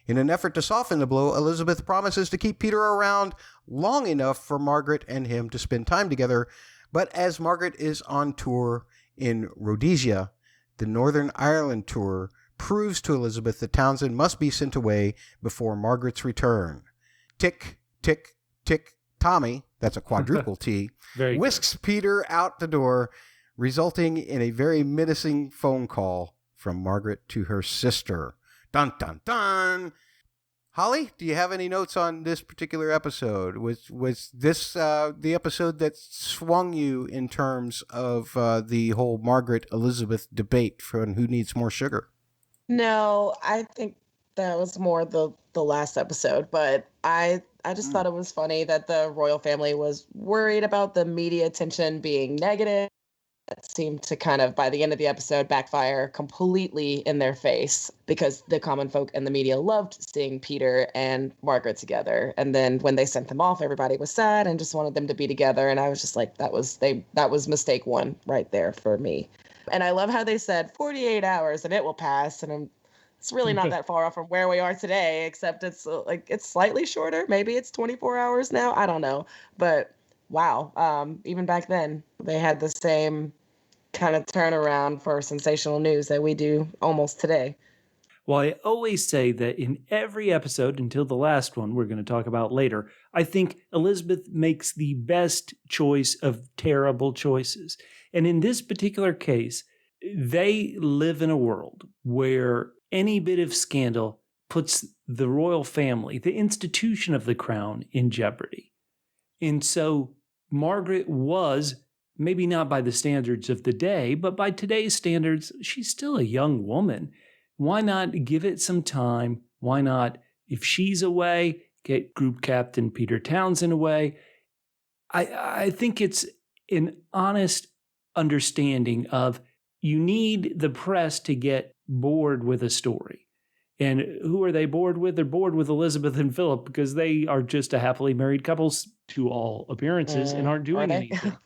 In an effort to soften the blow, Elizabeth promises to keep Peter around long enough for Margaret and him to spend time together, but as Margaret is on tour in Rhodesia, the Northern Ireland tour proves to Elizabeth that Townsend must be sent away before Margaret's return. Tick, tick, tick, Tommy, that's a quadruple T, Very whisks Peter out the door, resulting in a very menacing phone call from Margaret to her sister. Dun, dun, dun. Holly, do you have any notes on this particular episode? Was this the episode that swung you in terms of the whole Margaret-Elizabeth debate for who needs more sugar? No, I think that was more the last episode, but I just thought it was funny that the royal family was worried about the media attention being negative. That seemed to kind of, by the end of the episode, backfire completely in their face because the common folk and the media loved seeing Peter and Margaret together. And then when they sent them off, everybody was sad and just wanted them to be together. And I was just like, that was mistake one right there for me. And I love how they said 48 hours and it will pass. And it's really not that far off from where we are today, except it's slightly shorter. Maybe it's 24 hours now. I don't know. But wow. Even back then, they had the same kind of turnaround for sensational news that we do almost today. Well, I always say that in every episode, until the last one we're going to talk about later, I think Elizabeth makes the best choice of terrible choices. And in this particular case, they live in a world where any bit of scandal puts the royal family, the institution of the crown, in jeopardy. And so Margaret was, maybe not by the standards of the day, but by today's standards, she's still a young woman. Why not give it some time? Why not, if she's away, get Group Captain Peter Townsend away? I think it's an honest understanding of you need the press to get bored with a story. And who are they bored with? They're bored with Elizabeth and Philip because they are just a happily married couple to all appearances and aren't doing anything.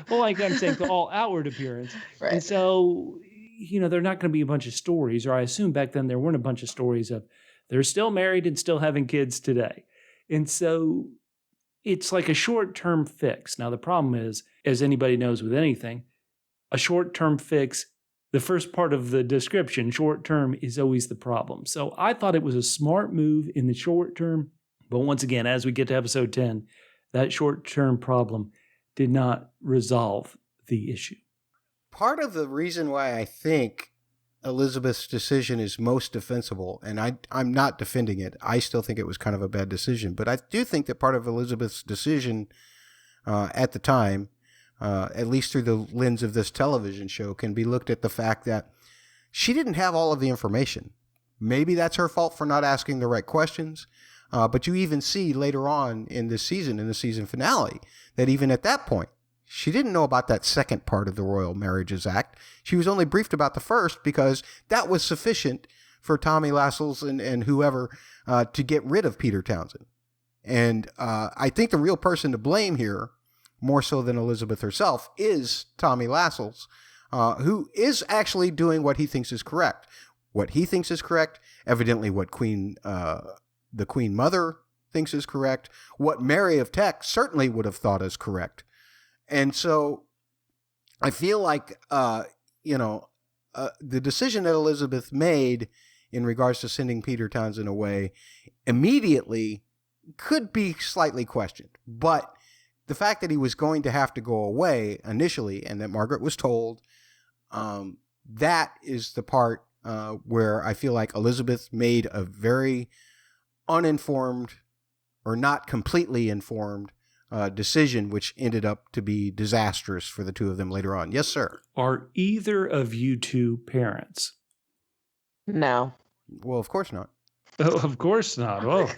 Well, like I'm saying, to all outward appearance. Right. And so, they're not going to be a bunch of stories, or I assume back then there weren't a bunch of stories of they're still married and still having kids today. And so it's like a short-term fix. Now, the problem is, as anybody knows with anything, a short-term fix, the first part of the description, short term, is always the problem. So I thought it was a smart move in the short term. But once again, as we get to episode 10, that short term problem did not resolve the issue. Part of the reason why I think Elizabeth's decision is most defensible, and I'm not defending it, I still think it was kind of a bad decision, but I do think that part of Elizabeth's decision at the time, at least through the lens of this television show, can be looked at the fact that she didn't have all of the information. Maybe that's her fault for not asking the right questions, but you even see later on in this season, in the season finale, that even at that point, she didn't know about that second part of the Royal Marriages Act. She was only briefed about the first because that was sufficient for Tommy Lascelles and whoever to get rid of Peter Townsend. And I think the real person to blame here, more so than Elizabeth herself, is Tommy Lascelles, who is actually doing what he thinks is correct. what he thinks is correct, evidently what the Queen Mother thinks is correct, what Mary of Teck certainly would have thought is correct. And so I feel like, the decision that Elizabeth made in regards to sending Peter Townsend away immediately could be slightly questioned. But the fact that he was going to have to go away initially and that Margaret was told, that is the part where I feel like Elizabeth made a very uninformed or not completely informed decision, which ended up to be disastrous for the two of them later on. Yes, sir. Are either of you two parents? No. Well, of course not. Oh, of course not. Oh,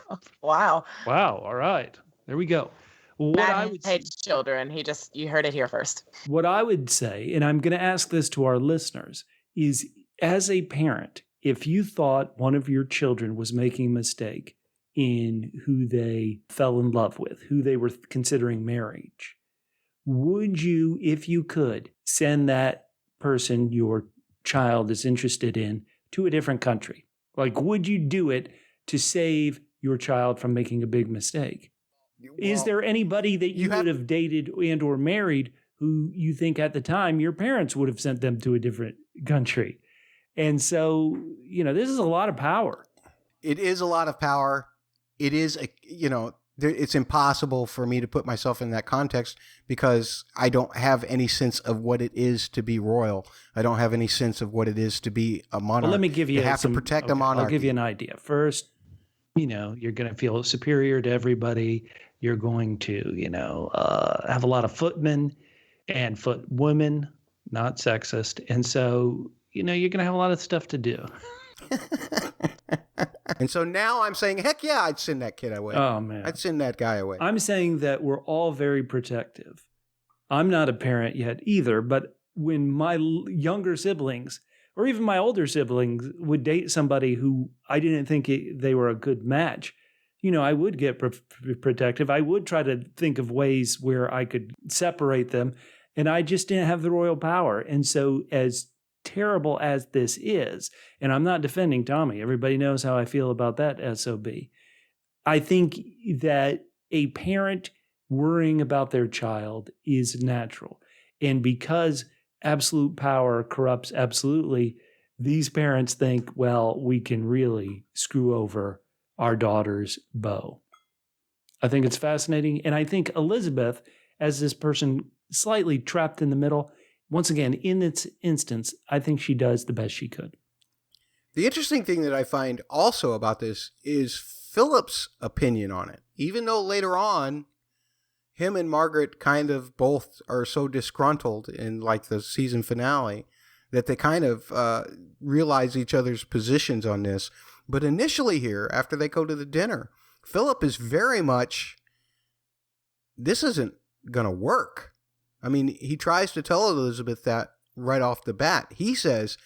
Wow. wow. All right. There we go. What I Matt would hates children. You heard it here first. What I would say, and I'm going to ask this to our listeners, is as a parent, if you thought one of your children was making a mistake in who they fell in love with, who they were considering marriage, would you, if you could, send that person your child is interested in to a different country? Like, would you do it to save your child from making a big mistake? Is there anybody that you would have dated and or married who you think at the time your parents would have sent them to a different country? And so, this is a lot of power. It is a lot of power. It is, it's impossible for me to put myself in that context because I don't have any sense of what it is to be royal. I don't have any sense of what it is to be a monarch. Well, let me give you have to protect a monarch. I'll give you an idea. First, you're going to feel superior to everybody. You're going to, have a lot of footmen and footwomen, not sexist. And so, you're going to have a lot of stuff to do. And so now I'm saying, heck yeah, I'd send that kid away. Oh, man. I'd send that guy away. I'm saying that we're all very protective. I'm not a parent yet either, but when my younger siblings or even my older siblings would date somebody who I didn't think they were a good match, I would get protective. I would try to think of ways where I could separate them, and I just didn't have the royal power. And so as terrible as this is, and I'm not defending Tommy, everybody knows how I feel about that SOB. I think that a parent worrying about their child is natural. And because absolute power corrupts absolutely, these parents think, well, we can really screw over our daughter's beau. I think it's fascinating. And I think Elizabeth, as this person slightly trapped in the middle, once again, in this instance, I think she does the best she could. The interesting thing that I find also about this is Philip's opinion on it. Even though later on, him and Margaret kind of both are so disgruntled in like the season finale that they kind of realize each other's positions on this. But initially here, after they go to the dinner, Philip is very much, this isn't going to work. I mean, he tries to tell Elizabeth that right off the bat. He says,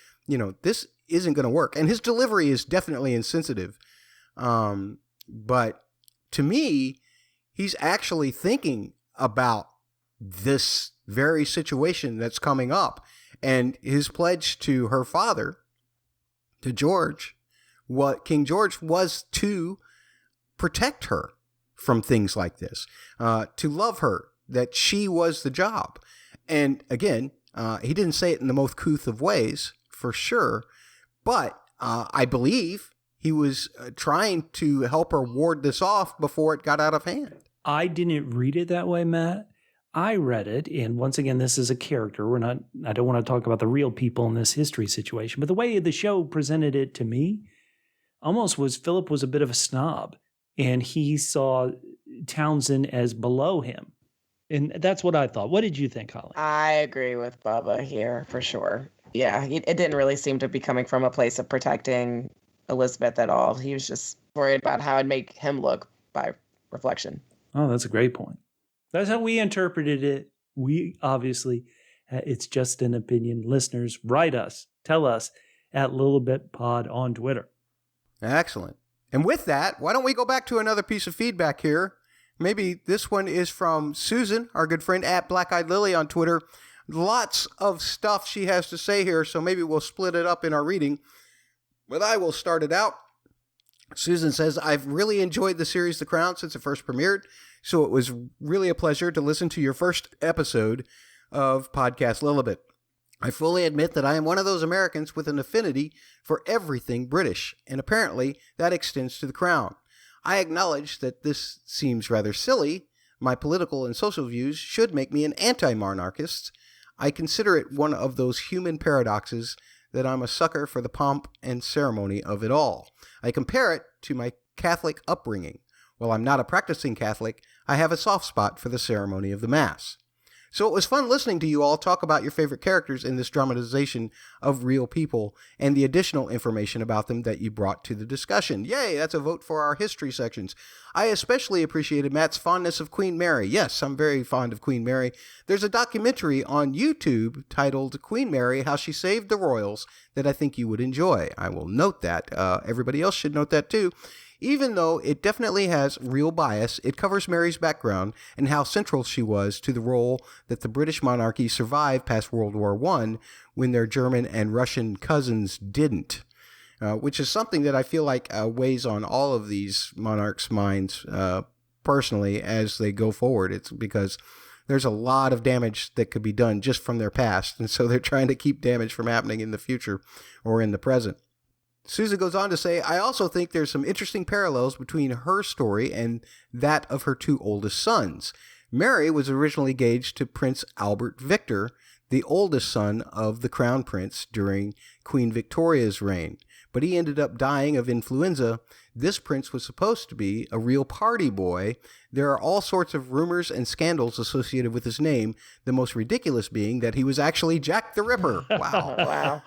this isn't going to work. And his delivery is definitely insensitive. But to me, he's actually thinking about this very situation that's coming up. And his pledge to her father, to George, what King George, was to protect her from things like this, to love her, that she was the job. And again, he didn't say it in the most couth of ways, for sure, but I believe he was trying to help her ward this off before it got out of hand. I didn't read it that way, Matt. I read it, and once again, this is a character. I don't want to talk about the real people in this history situation, but the way the show presented it to me almost was Philip was a bit of a snob, and he saw Townsend as below him. And that's what I thought. What did you think, Holly? I agree with Bubba here for sure. Yeah, it didn't really seem to be coming from a place of protecting Elizabeth at all. He was just worried about how it'd make him look by reflection. Oh, that's a great point. That's how we interpreted it. We obviously, it's just an opinion. Listeners, write us, tell us at Lilibet Pod on Twitter. Excellent. And with that, why don't we go back to another piece of feedback here? Maybe this one is from Susan, our good friend at Black Eyed Lily on Twitter. Lots of stuff she has to say here, so maybe we'll split it up in our reading. But I will start it out. Susan says, I've really enjoyed the series The Crown since it first premiered, so it was really a pleasure to listen to your first episode of Podcast Lilibet. I fully admit that I am one of those Americans with an affinity for everything British, and apparently that extends to The Crown. I acknowledge that this seems rather silly. My political and social views should make me an anti-monarchist. I consider it one of those human paradoxes that I'm a sucker for the pomp and ceremony of it all. I compare it to my Catholic upbringing. While I'm not a practicing Catholic, I have a soft spot for the ceremony of the Mass. So it was fun listening to you all talk about your favorite characters in this dramatization of real people and the additional information about them that you brought to the discussion. Yay, that's a vote for our history sections. I especially appreciated Matt's fondness of Queen Mary. Yes, I'm very fond of Queen Mary. There's a documentary on YouTube titled Queen Mary, How She Saved the Royals that I think you would enjoy. I will note that. Everybody else should note that too. Even though it definitely has real bias, it covers Mary's background and how central she was to the role that the British monarchy survived past World War I when their German and Russian cousins didn't, which is something that I feel like weighs on all of these monarchs' minds personally as they go forward. It's because there's a lot of damage that could be done just from their past, and so they're trying to keep damage from happening in the future or in the present. Susan goes on to say, I also think there's some interesting parallels between her story and that of her two oldest sons. Mary was originally engaged to Prince Albert Victor, the oldest son of the Crown Prince during Queen Victoria's reign, but he ended up dying of influenza. This prince was supposed to be a real party boy. There are all sorts of rumors and scandals associated with his name, the most ridiculous being that he was actually Jack the Ripper. Wow. Wow.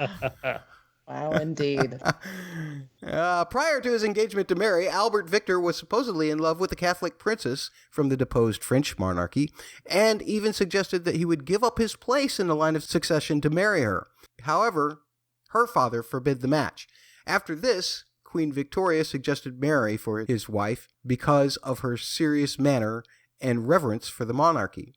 Wow, indeed. Prior to his engagement to Mary, Albert Victor was supposedly in love with a Catholic princess from the deposed French monarchy, and even suggested that he would give up his place in the line of succession to marry her. However, her father forbid the match. After this, Queen Victoria suggested Mary for his wife because of her serious manner and reverence for the monarchy.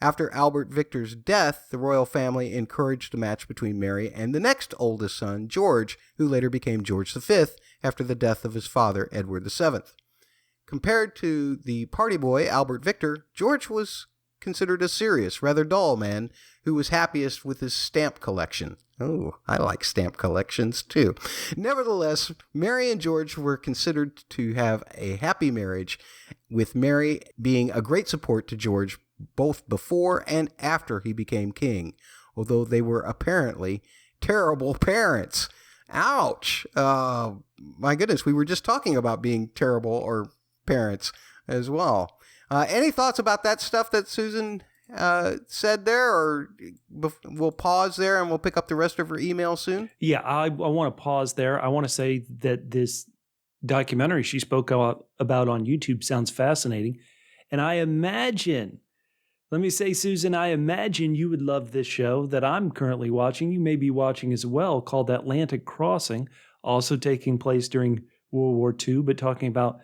After Albert Victor's death, the royal family encouraged a match between Mary and the next oldest son, George, who later became George V after the death of his father, Edward VII. Compared to the party boy, Albert Victor, George was considered a serious, rather dull man who was happiest with his stamp collection. Oh, I like stamp collections too. Nevertheless, Mary and George were considered to have a happy marriage, with Mary being a great support to George both before and after he became king, although they were apparently terrible parents. Ouch! My goodness, we were just talking about being terrible or parents as well. Any thoughts about that stuff that Susan said there, or we'll pause there and we'll pick up the rest of her email soon? Yeah, I want to pause there. I want to say that this documentary she spoke about on YouTube sounds fascinating. And I imagine, let me say, Susan, I imagine you would love this show that I'm currently watching. You may be watching as well, called Atlantic Crossing, also taking place during World War II, but talking about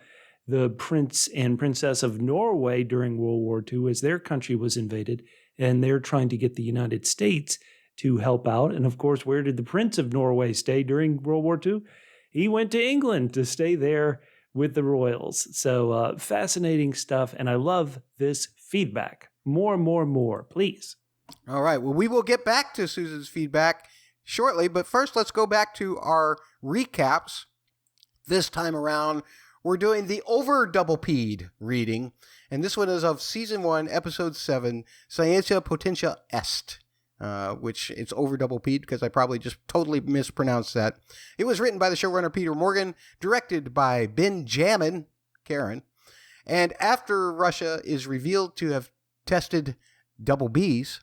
the Prince and Princess of Norway during World War II as their country was invaded, and they're trying to get the United States to help out. And of course, where did the Prince of Norway stay during World War II? He went to England to stay there with the royals. So fascinating stuff, and I love this feedback. More, please. All right, well, we will get back to Susan's feedback shortly, but first let's go back to our recaps. This time around, we're doing the over double P'd reading, and this one is of Season 1, Episode 7, Scientia Potentia Est, which it's over double P'd because I probably just totally mispronounced that. It was written by the showrunner Peter Morgan, directed by Benjamin Karen, and after Russia is revealed to have tested double B's,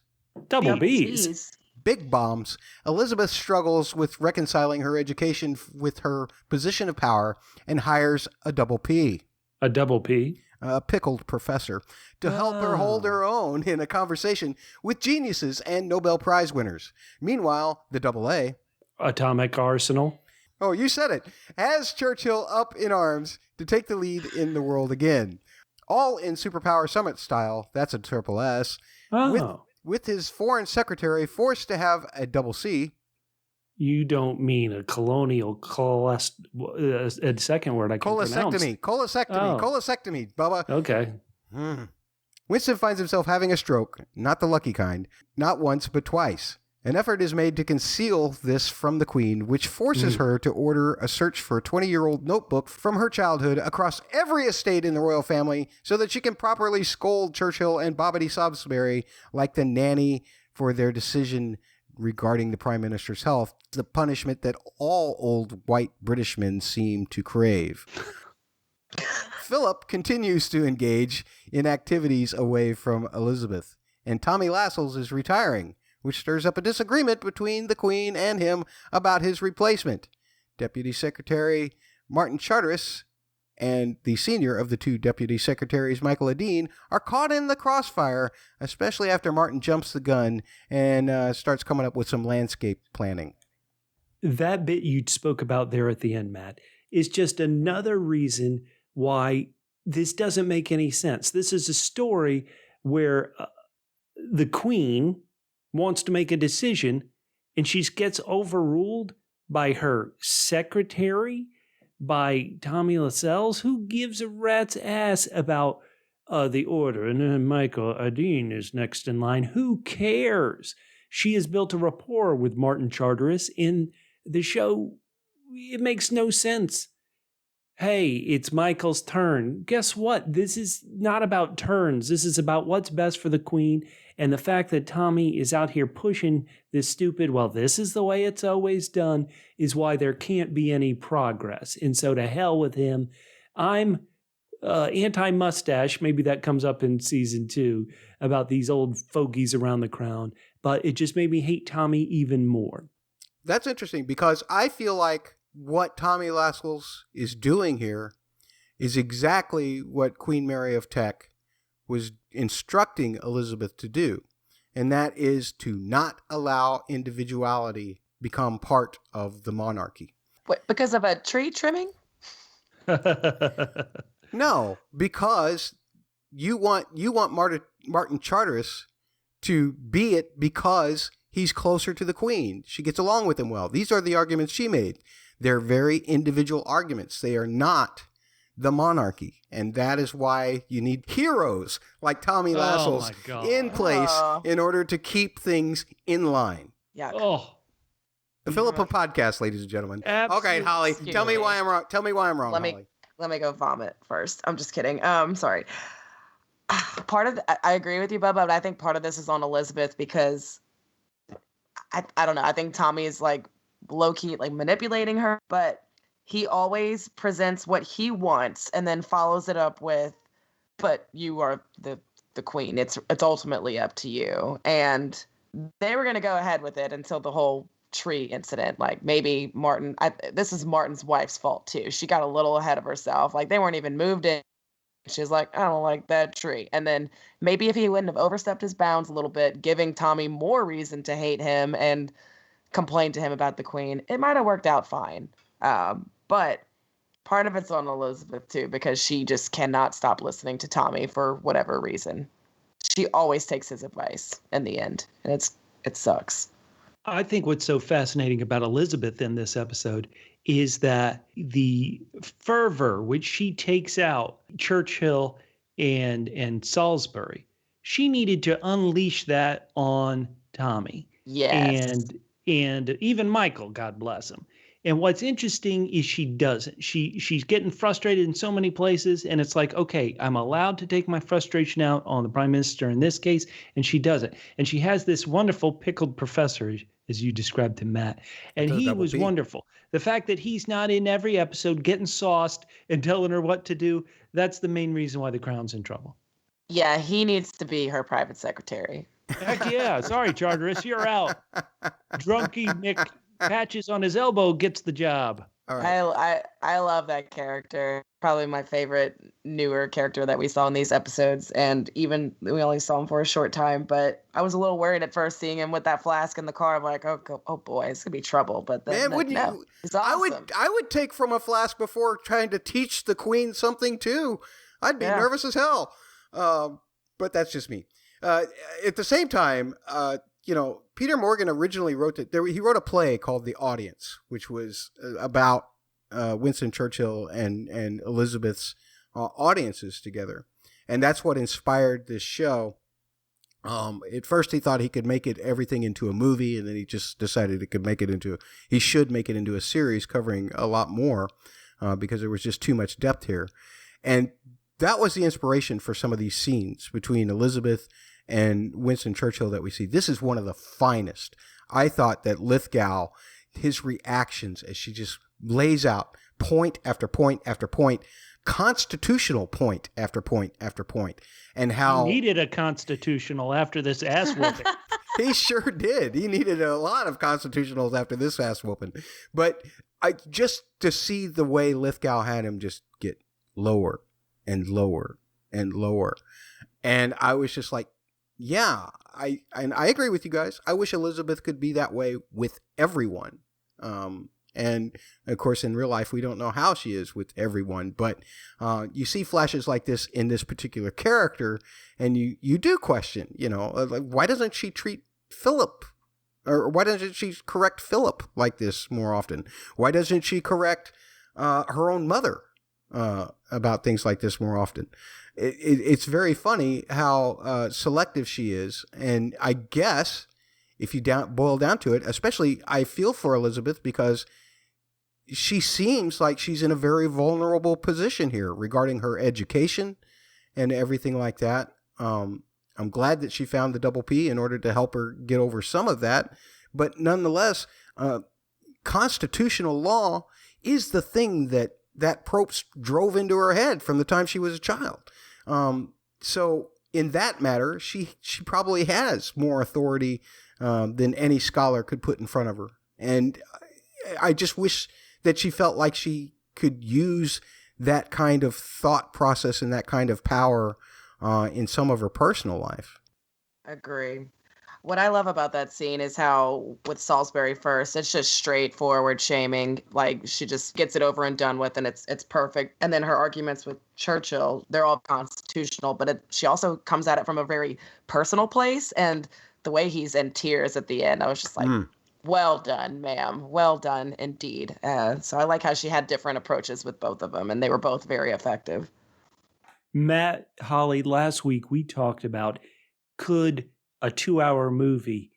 big bombs, Elizabeth struggles with reconciling her education with her position of power and hires a double P. A double P? A pickled professor to help her hold her own in a conversation with geniuses and Nobel Prize winners. Meanwhile, the double A, Atomic Arsenal. Oh, you said it. Has Churchill up in arms to take the lead in the world again. All in Superpower Summit style. That's a triple S. Oh. With his foreign secretary forced to have a double C. You don't mean a colonial a second word I can pronounce. Cholecectomy, Bubba. Okay. Winston finds himself having a stroke, not the lucky kind, not once but twice. An effort is made to conceal this from the Queen, which forces her to order a search for a 20-year-old notebook from her childhood across every estate in the royal family so that she can properly scold Churchill and Bobbity Salisbury like the nanny for their decision regarding the Prime Minister's health, the punishment that all old white British men seem to crave. Philip continues to engage in activities away from Elizabeth, and Tommy Lascelles is retiring, which stirs up a disagreement between the Queen and him about his replacement. Deputy Secretary Martin Charteris and the senior of the two Deputy Secretaries, Michael Adine, are caught in the crossfire, especially after Martin jumps the gun and starts coming up with some landscape planning. That bit you spoke about there at the end, Matt, is just another reason why this doesn't make any sense. This is a story where the Queen wants to make a decision and she gets overruled by her secretary, by Tommy Lascelles, who gives a rat's ass about the order. And then Michael Adine is next in line. Who cares? She has built a rapport with Martin Charteris in the show. It makes no sense. Hey, it's Michael's turn. Guess what? This is not about turns. This is about what's best for the Queen. And the fact that Tommy is out here pushing this stupid, well, this is the way it's always done, is why there can't be any progress. And so to hell with him. I'm anti-mustache. Maybe that comes up in season 2 about these old fogies around the crown. But it just made me hate Tommy even more. That's interesting because I feel like what Tommy Lascelles is doing here is exactly what Queen Mary of Teck was instructing Elizabeth to do, and that is to not allow individuality become part of the monarchy. What, because of a tree trimming? No, because you want Martin Charteris to be it because he's closer to the Queen. She gets along with him well. These are the arguments she made. They're very individual arguments. They are not the monarchy. And that is why you need heroes like Tommy Lascelles in place in order to keep things in line. Yeah. Oh. The Philippa podcast, ladies and gentlemen. Absolutely. Okay, Holly, tell me why I'm wrong. Tell me why I'm wrong, Holly. Let me go vomit first. I'm just kidding. Sorry. Part of I agree with you, Bubba, but I think part of this is on Elizabeth because I don't know. I think Tommy is like low-key like manipulating her, but he always presents what he wants and then follows it up with, but you are the Queen. It's ultimately up to you. And they were going to go ahead with it until the whole tree incident. Like maybe Martin, this is Martin's wife's fault too. She got a little ahead of herself. Like they weren't even moved in. She's like, I don't like that tree. And then maybe if he wouldn't have overstepped his bounds a little bit, giving Tommy more reason to hate him and complain to him about the Queen, it might have worked out fine. But part of it's on Elizabeth too, because she just cannot stop listening to Tommy for whatever reason. She always takes his advice in the end, and it sucks. I think what's so fascinating about Elizabeth in this episode is that the fervor which she takes out Churchill and Salisbury, she needed to unleash that on Tommy. Yes. And even Michael, God bless him. And what's interesting is she doesn't. She's getting frustrated in so many places, and it's like, okay, I'm allowed to take my frustration out on the Prime Minister in this case, and she doesn't. And she has this wonderful pickled professor, as you described to Matt, and he was wonderful. The fact that he's not in every episode getting sauced and telling her what to do, that's the main reason why the Crown's in trouble. Yeah, he needs to be her private secretary. Heck yeah. Sorry, Charteris, you're out. Drunky Nick Patches on his elbow gets the job. All right. I love that character. Probably my favorite newer character that we saw in these episodes. And even we only saw him for a short time, but I was a little worried at first seeing him with that flask in the car. I'm like, oh boy, it's gonna be trouble. But then, man, wouldn't you? It's awesome. I would take from a flask before trying to teach the Queen something too. I'd be nervous as hell. But that's just me. At the same time, Peter Morgan originally wrote he wrote a play called The Audience, which was about Winston Churchill and Elizabeth's audiences together. And that's what inspired this show. At first he thought he could make everything into a movie, and then he just decided he should make it into a series covering a lot more, because there was just too much depth here. And that was the inspiration for some of these scenes between Elizabeth and Winston Churchill that we see. This is one of the finest. I thought that Lithgow, his reactions as she just lays out point after point after point, constitutional point after point after point, and how he needed a constitutional after this ass whooping. He sure did. He needed a lot of constitutionals after this ass whooping. But just to see the way Lithgow had him just get lower and lower and lower, and I was just like, yeah, I agree with you guys. I wish Elizabeth could be that way with everyone. And of course, in real life, we don't know how she is with everyone, but you see flashes like this in this particular character, and you do question, like, why doesn't she treat Philip, or why doesn't she correct Philip like this more often? Why doesn't she correct her own mother about things like this more often? It's very funny how selective she is, and I guess if you boil down to it, especially I feel for Elizabeth because she seems like she's in a very vulnerable position here regarding her education and everything like that. I'm glad that she found the double P in order to help her get over some of that, but nonetheless, constitutional law is the thing that Probst drove into her head from the time she was a child. So in that matter, she probably has more authority than any scholar could put in front of her. And I just wish that she felt like she could use that kind of thought process and that kind of power in some of her personal life. Agree. What I love about that scene is how with Salisbury first, it's just straightforward shaming. Like she just gets it over and done with, and it's perfect. And then her arguments with Churchill, they're all constitutional, but she also comes at it from a very personal place. And the way he's in tears at the end, I was just like, well done, ma'am. Well done indeed. So I like how she had different approaches with both of them, and they were both very effective. Matt, Holly, last week we talked about, could a 2-hour movie,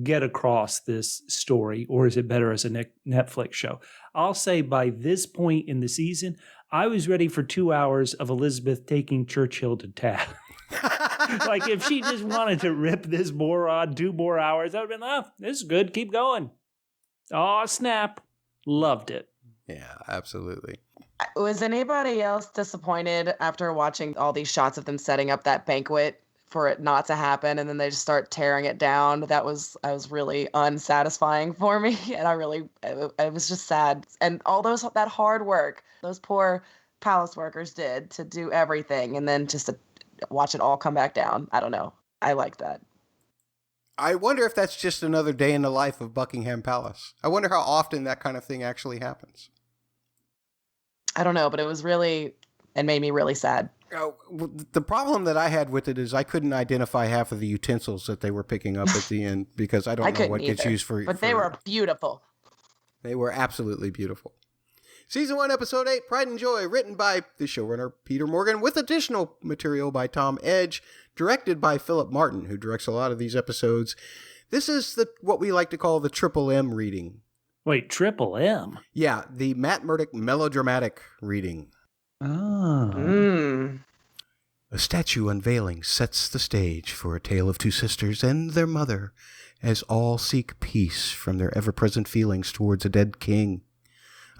get across this story, or is it better as a Netflix show? I'll say by this point in the season, I was ready for 2 hours of Elizabeth taking Churchill to task. Like if she just wanted to rip this moron 2 more hours, I would have been, this is good. Keep going. Oh, snap. Loved it. Yeah, absolutely. Was anybody else disappointed after watching all these shots of them setting up that banquet for it not to happen, and then they just start tearing it down? I was really unsatisfying for me, and it was just sad. And all that hard work those poor palace workers did to do everything, and then just to watch it all come back down. I don't know. I like that. I wonder if that's just another day in the life of Buckingham Palace. I wonder how often that kind of thing actually happens. I don't know, but it made me really sad. The problem that I had with it is I couldn't identify half of the utensils that they were picking up at the end because I don't know what gets used for. But they were beautiful. They were absolutely beautiful. Season 1, Episode 8, Pride and Joy, written by the showrunner Peter Morgan, with additional material by Tom Edge, directed by Philip Martin, who directs a lot of these episodes. This is what we like to call the Triple M reading. Wait, Triple M? Yeah, the Matt Murdock melodramatic reading. Oh. A statue unveiling sets the stage for a tale of two sisters and their mother, as all seek peace from their ever-present feelings towards a dead king.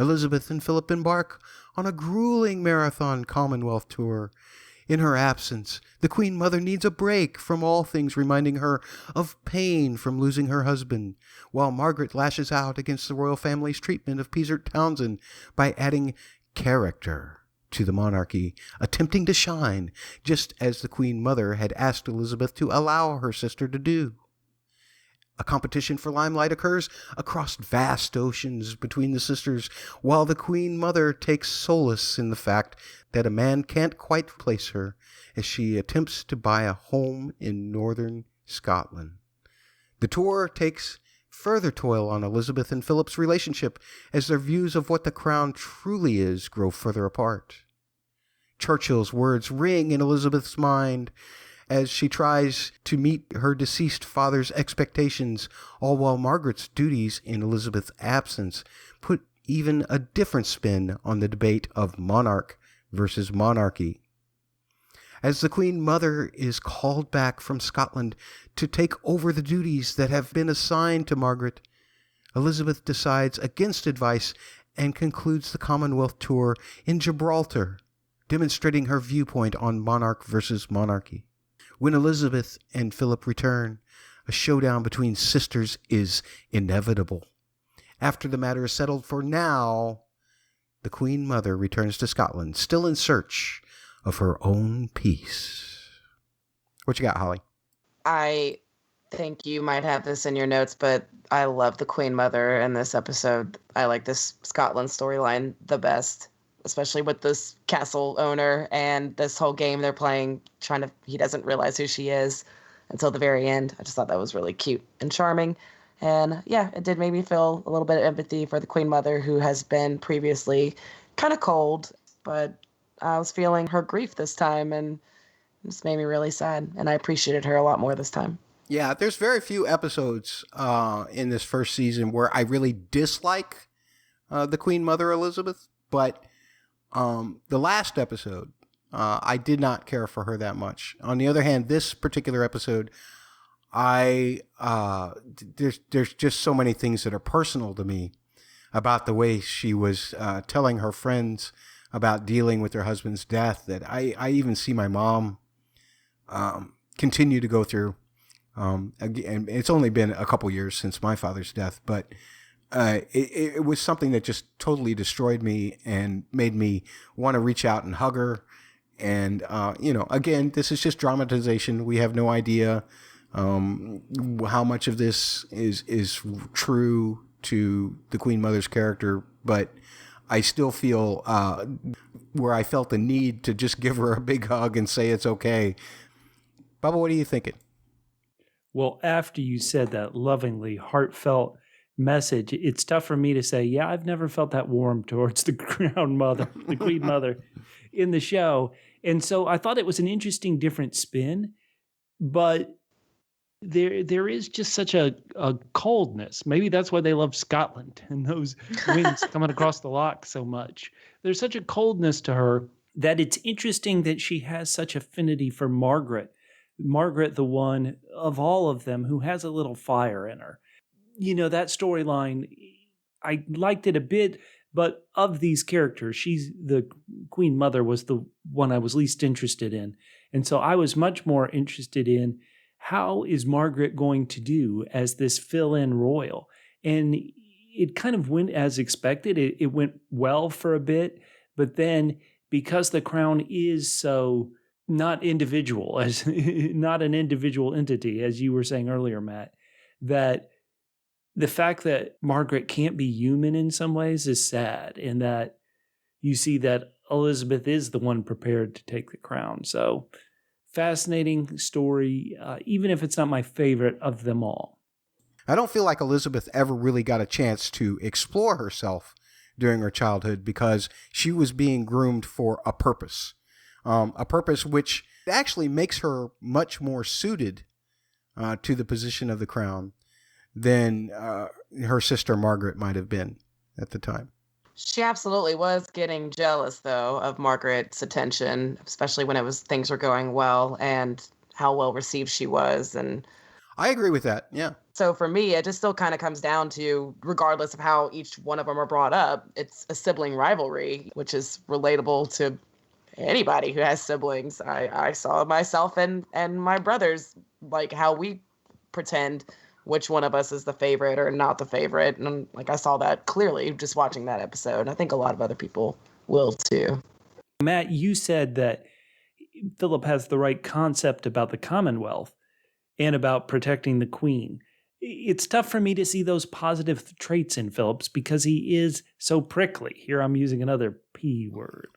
Elizabeth and Philip embark on a grueling marathon Commonwealth tour. In her absence, the Queen Mother needs a break from all things reminding her of pain from losing her husband, while Margaret lashes out against the royal family's treatment of Peasert Townsend by adding character to the monarchy, attempting to shine, just as the Queen Mother had asked Elizabeth to allow her sister to do. A competition for limelight occurs across vast oceans between the sisters, while the Queen Mother takes solace in the fact that a man can't quite place her as she attempts to buy a home in northern Scotland. The tour takes further toll on Elizabeth and Philip's relationship as their views of what the crown truly is grow further apart. Churchill's words ring in Elizabeth's mind as she tries to meet her deceased father's expectations, all while Margaret's duties in Elizabeth's absence put even a different spin on the debate of monarch versus monarchy. As the Queen Mother is called back from Scotland to take over the duties that have been assigned to Margaret, Elizabeth decides against advice and concludes the Commonwealth tour in Gibraltar, demonstrating her viewpoint on monarch versus monarchy. When Elizabeth and Philip return, a showdown between sisters is inevitable. After the matter is settled for now, the Queen Mother returns to Scotland, still in search of her own peace. What you got, Holly? I think you might have this in your notes, but I love the Queen Mother in this episode. I like this Scotland storyline the best, especially with this castle owner and this whole game they're playing, he doesn't realize who she is until the very end. I just thought that was really cute and charming. And yeah, it did make me feel a little bit of empathy for the Queen Mother, who has been previously kind of cold, but I was feeling her grief this time, and it just made me really sad. And I appreciated her a lot more this time. Yeah, there's very few episodes in this first season where I really dislike the Queen Mother Elizabeth, but the last episode, I did not care for her that much. On the other hand, this particular episode, there's just so many things that are personal to me about the way she was telling her friends about dealing with her husband's death that I even see my mom continue to go through. Again, it's only been a couple years since my father's death, but it was something that just totally destroyed me and made me want to reach out and hug her. And, again, this is just dramatization. We have no idea how much of this is true to the Queen Mother's character, but I still feel where I felt the need to just give her a big hug and say it's okay. Bubba, what are you thinking? Well, after you said that lovingly heartfelt message, it's tough for me to say, yeah, I've never felt that warm towards the Crown Mother, the Queen Mother in the show. And so I thought it was an interesting, different spin, but there is just such a coldness. Maybe that's why they love Scotland and those winds coming across the loch so much. There's such a coldness to her that it's interesting that she has such affinity for Margaret. Margaret, the one of all of them who has a little fire in her. You know, that storyline, I liked it a bit, but of these characters, the Queen Mother was the one I was least interested in. And so I was much more interested in how is Margaret going to do as this fill-in royal? And it kind of went as expected. It went well for a bit, but then because the crown is so not individual, as not an individual entity, as you were saying earlier, Matt, that the fact that Margaret can't be human in some ways is sad, and that you see that Elizabeth is the one prepared to take the crown. So fascinating story, even if it's not my favorite of them all. I don't feel like Elizabeth ever really got a chance to explore herself during her childhood because she was being groomed for a purpose which actually makes her much more suited to the position of the crown than her sister Margaret might have been at the time. She absolutely was getting jealous, though, of Margaret's attention, especially when things were going well and how well received she was. And I agree with that. Yeah. So for me, it just still kind of comes down to, regardless of how each one of them are brought up, it's a sibling rivalry, which is relatable to anybody who has siblings. I saw myself and my brothers, like how we pretend which one of us is the favorite or not the favorite. And like I saw that clearly just watching that episode. And I think a lot of other people will too. Matt, you said that Philip has the right concept about the Commonwealth and about protecting the Queen. It's tough for me to see those positive traits in Phillips because he is so prickly. Here I'm using another P word.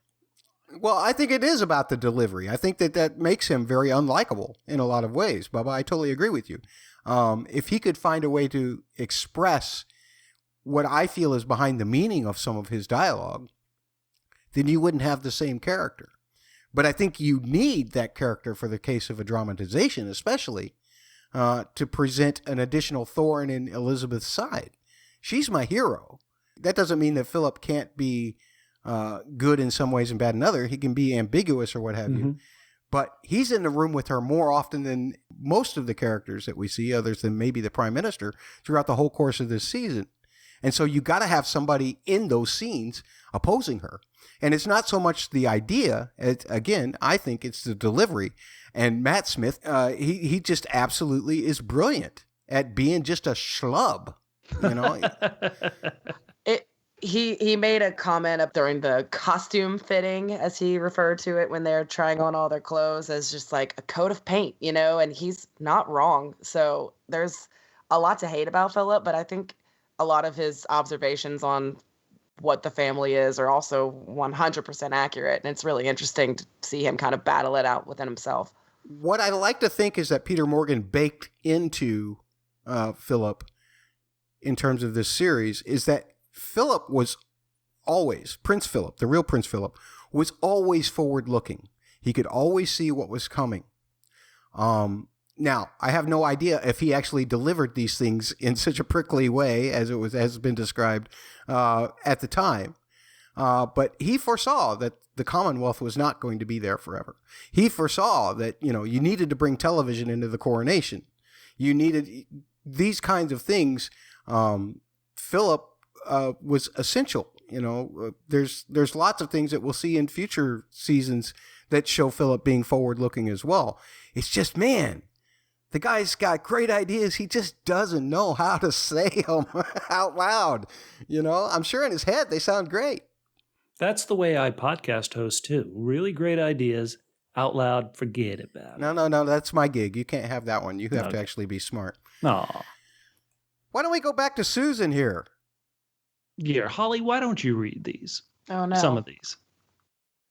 Well, I think it is about the delivery. I think that makes him very unlikable in a lot of ways, Bubba. I totally agree with you. If he could find a way to express what I feel is behind the meaning of some of his dialogue, then you wouldn't have the same character. But I think you need that character for the case of a dramatization, especially to present an additional thorn in Elizabeth's side. She's my hero. That doesn't mean that Philip can't be good in some ways and bad in other. He can be ambiguous or what have you. But he's in the room with her more often than most of the characters that we see, others than maybe the Prime Minister, throughout the whole course of this season. And so you got to have somebody in those scenes opposing her. And it's not so much the idea. Again, I think it's the delivery. And Matt Smith, he just absolutely is brilliant at being just a schlub, you know? He made a comment up during the costume fitting, as he referred to it, when they're trying on all their clothes, as just like a coat of paint, you know, and he's not wrong. So there's a lot to hate about Philip, but I think a lot of his observations on what the family is are also 100% accurate. And it's really interesting to see him kind of battle it out within himself. What I like to think is that Peter Morgan baked into Philip in terms of this series is that Philip was always, Prince Philip, the real Prince Philip, was always forward-looking. He could always see what was coming. Now, I have no idea if he actually delivered these things in such a prickly way as has been described at the time. But he foresaw that the Commonwealth was not going to be there forever. He foresaw that, you know, you needed to bring television into the coronation. You needed these kinds of things. Philip was essential. You know, there's lots of things that we'll see in future seasons that show Philip being forward-looking as well. It's just, man, the guy's got great ideas. He just doesn't know how to say them out loud. You know, I'm sure in his head they sound great. That's the way I podcast host too. Really great ideas out loud. Forget about it. No. That's my gig. You can't have that one. You have to actually be smart. Aw. Why don't we go back to Susan here? Yeah, Holly, why don't you read these? Oh, no. Some of these.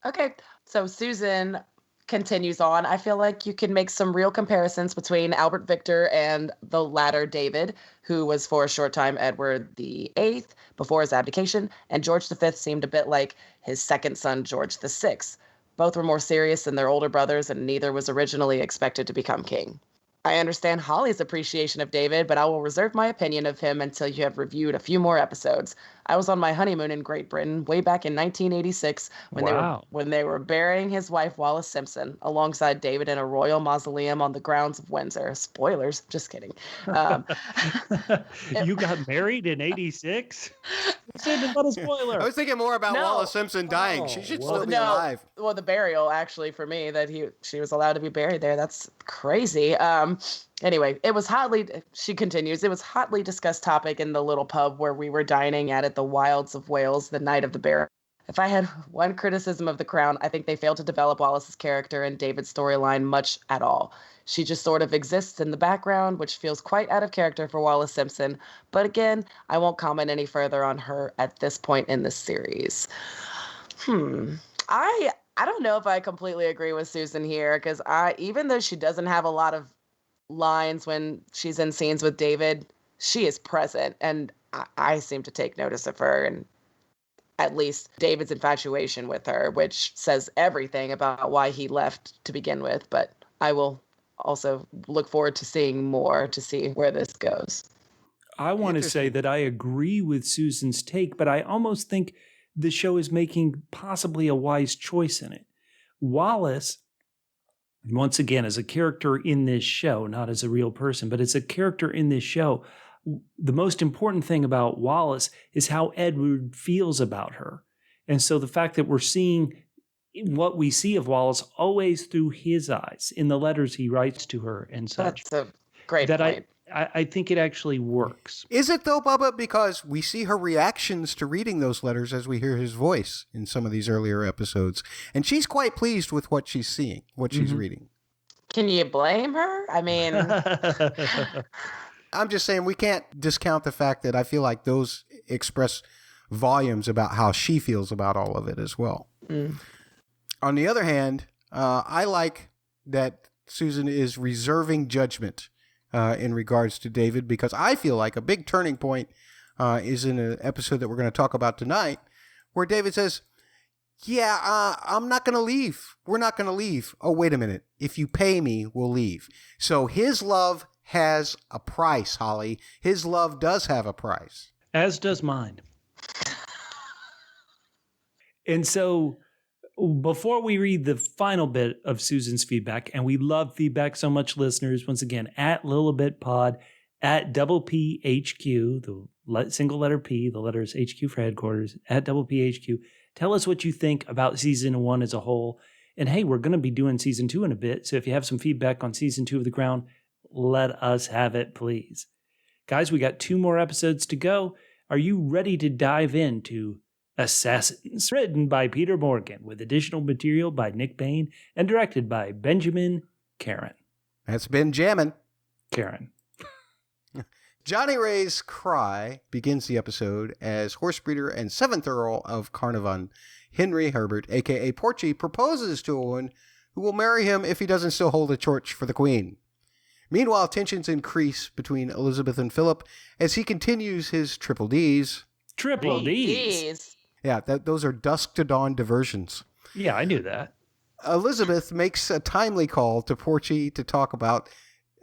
Okay, so Susan continues on. I feel like you can make some real comparisons between Albert Victor and the latter David, who was for a short time Edward VIII before his abdication, and George V seemed a bit like his second son, George VI. Both were more serious than their older brothers, and neither was originally expected to become king. I understand Holly's appreciation of David, but I will reserve my opinion of him until you have reviewed a few more episodes. I was on my honeymoon in Great Britain way back in 1986 when they were burying his wife Wallis Simpson alongside David in a royal mausoleum on the grounds of Windsor. Spoilers, just kidding. You got married in 86? Not a spoiler. I was thinking more about Wallis Simpson dying. She should still be alive. Well, the burial, actually, for me, that she was allowed to be buried there. That's crazy. Anyway, she continues, it was hotly discussed topic in the little pub where we were dining at the Wilds of Wales the night of the burial. If I had one criticism of The Crown, I think they failed to develop Wallis's character and David's storyline much at all. She just sort of exists in the background, which feels quite out of character for Wallis Simpson. But again, I won't comment any further on her at this point in the series. I don't know if I completely agree with Susan here, because even though she doesn't have a lot of lines when she's in scenes with David, she is present, and I seem to take notice of her, and at least David's infatuation with her, which says everything about why he left to begin with. But I will also look forward to seeing more to see where this goes. I want to say that I agree with Susan's take, but I almost think the show is making possibly a wise choice in it. Wallis, once again, as a character in this show, not as a real person, but as a character in this show, the most important thing about Wallis is how Edward feels about her. And so the fact that we're seeing what we see of Wallis always through his eyes in the letters he writes to her and such. That's a great point. I think it actually works. Is it though, Bubba? Because we see her reactions to reading those letters as we hear his voice in some of these earlier episodes. And she's quite pleased with what she's seeing, what she's reading. Can you blame her? I mean... I'm just saying we can't discount the fact that I feel like those express volumes about how she feels about all of it as well. On the other hand, I like that Susan is reserving judgment in regards to David, because I feel like a big turning point is in an episode that we're going to talk about tonight, where David says, yeah, I'm not going to leave. We're not going to leave. Oh, wait a minute. If you pay me, we'll leave. So his love has a price, Holly. His love does have a price. As does mine. And so before we read the final bit of Susan's feedback, and we love feedback so much, listeners, once again, at Lilibet Pod, at double PHQ, the single letter P, the letters HQ for headquarters, at double PHQ. Tell us what you think about season 1 as a whole. And hey, we're going to be doing season 2 in a bit. So if you have some feedback on season 2 of The Crown, let us have it, please. Guys, we got 2 more episodes to go. Are you ready to dive into Assassins, written by Peter Morgan, with additional material by Nick Payne and directed by Benjamin Karen? That's been jamming. Karen. Johnny Ray's cry begins the episode as horse breeder and 7th Earl of Carnarvon, Henry Herbert, a.k.a. Porchy, proposes to a woman who will marry him if he doesn't still hold a torch for the Queen. Meanwhile, tensions increase between Elizabeth and Philip as he continues his triple Ds. Triple Ds? Yeah, those are dusk to dawn diversions. Yeah, I knew that. Elizabeth makes a timely call to Porchy to talk about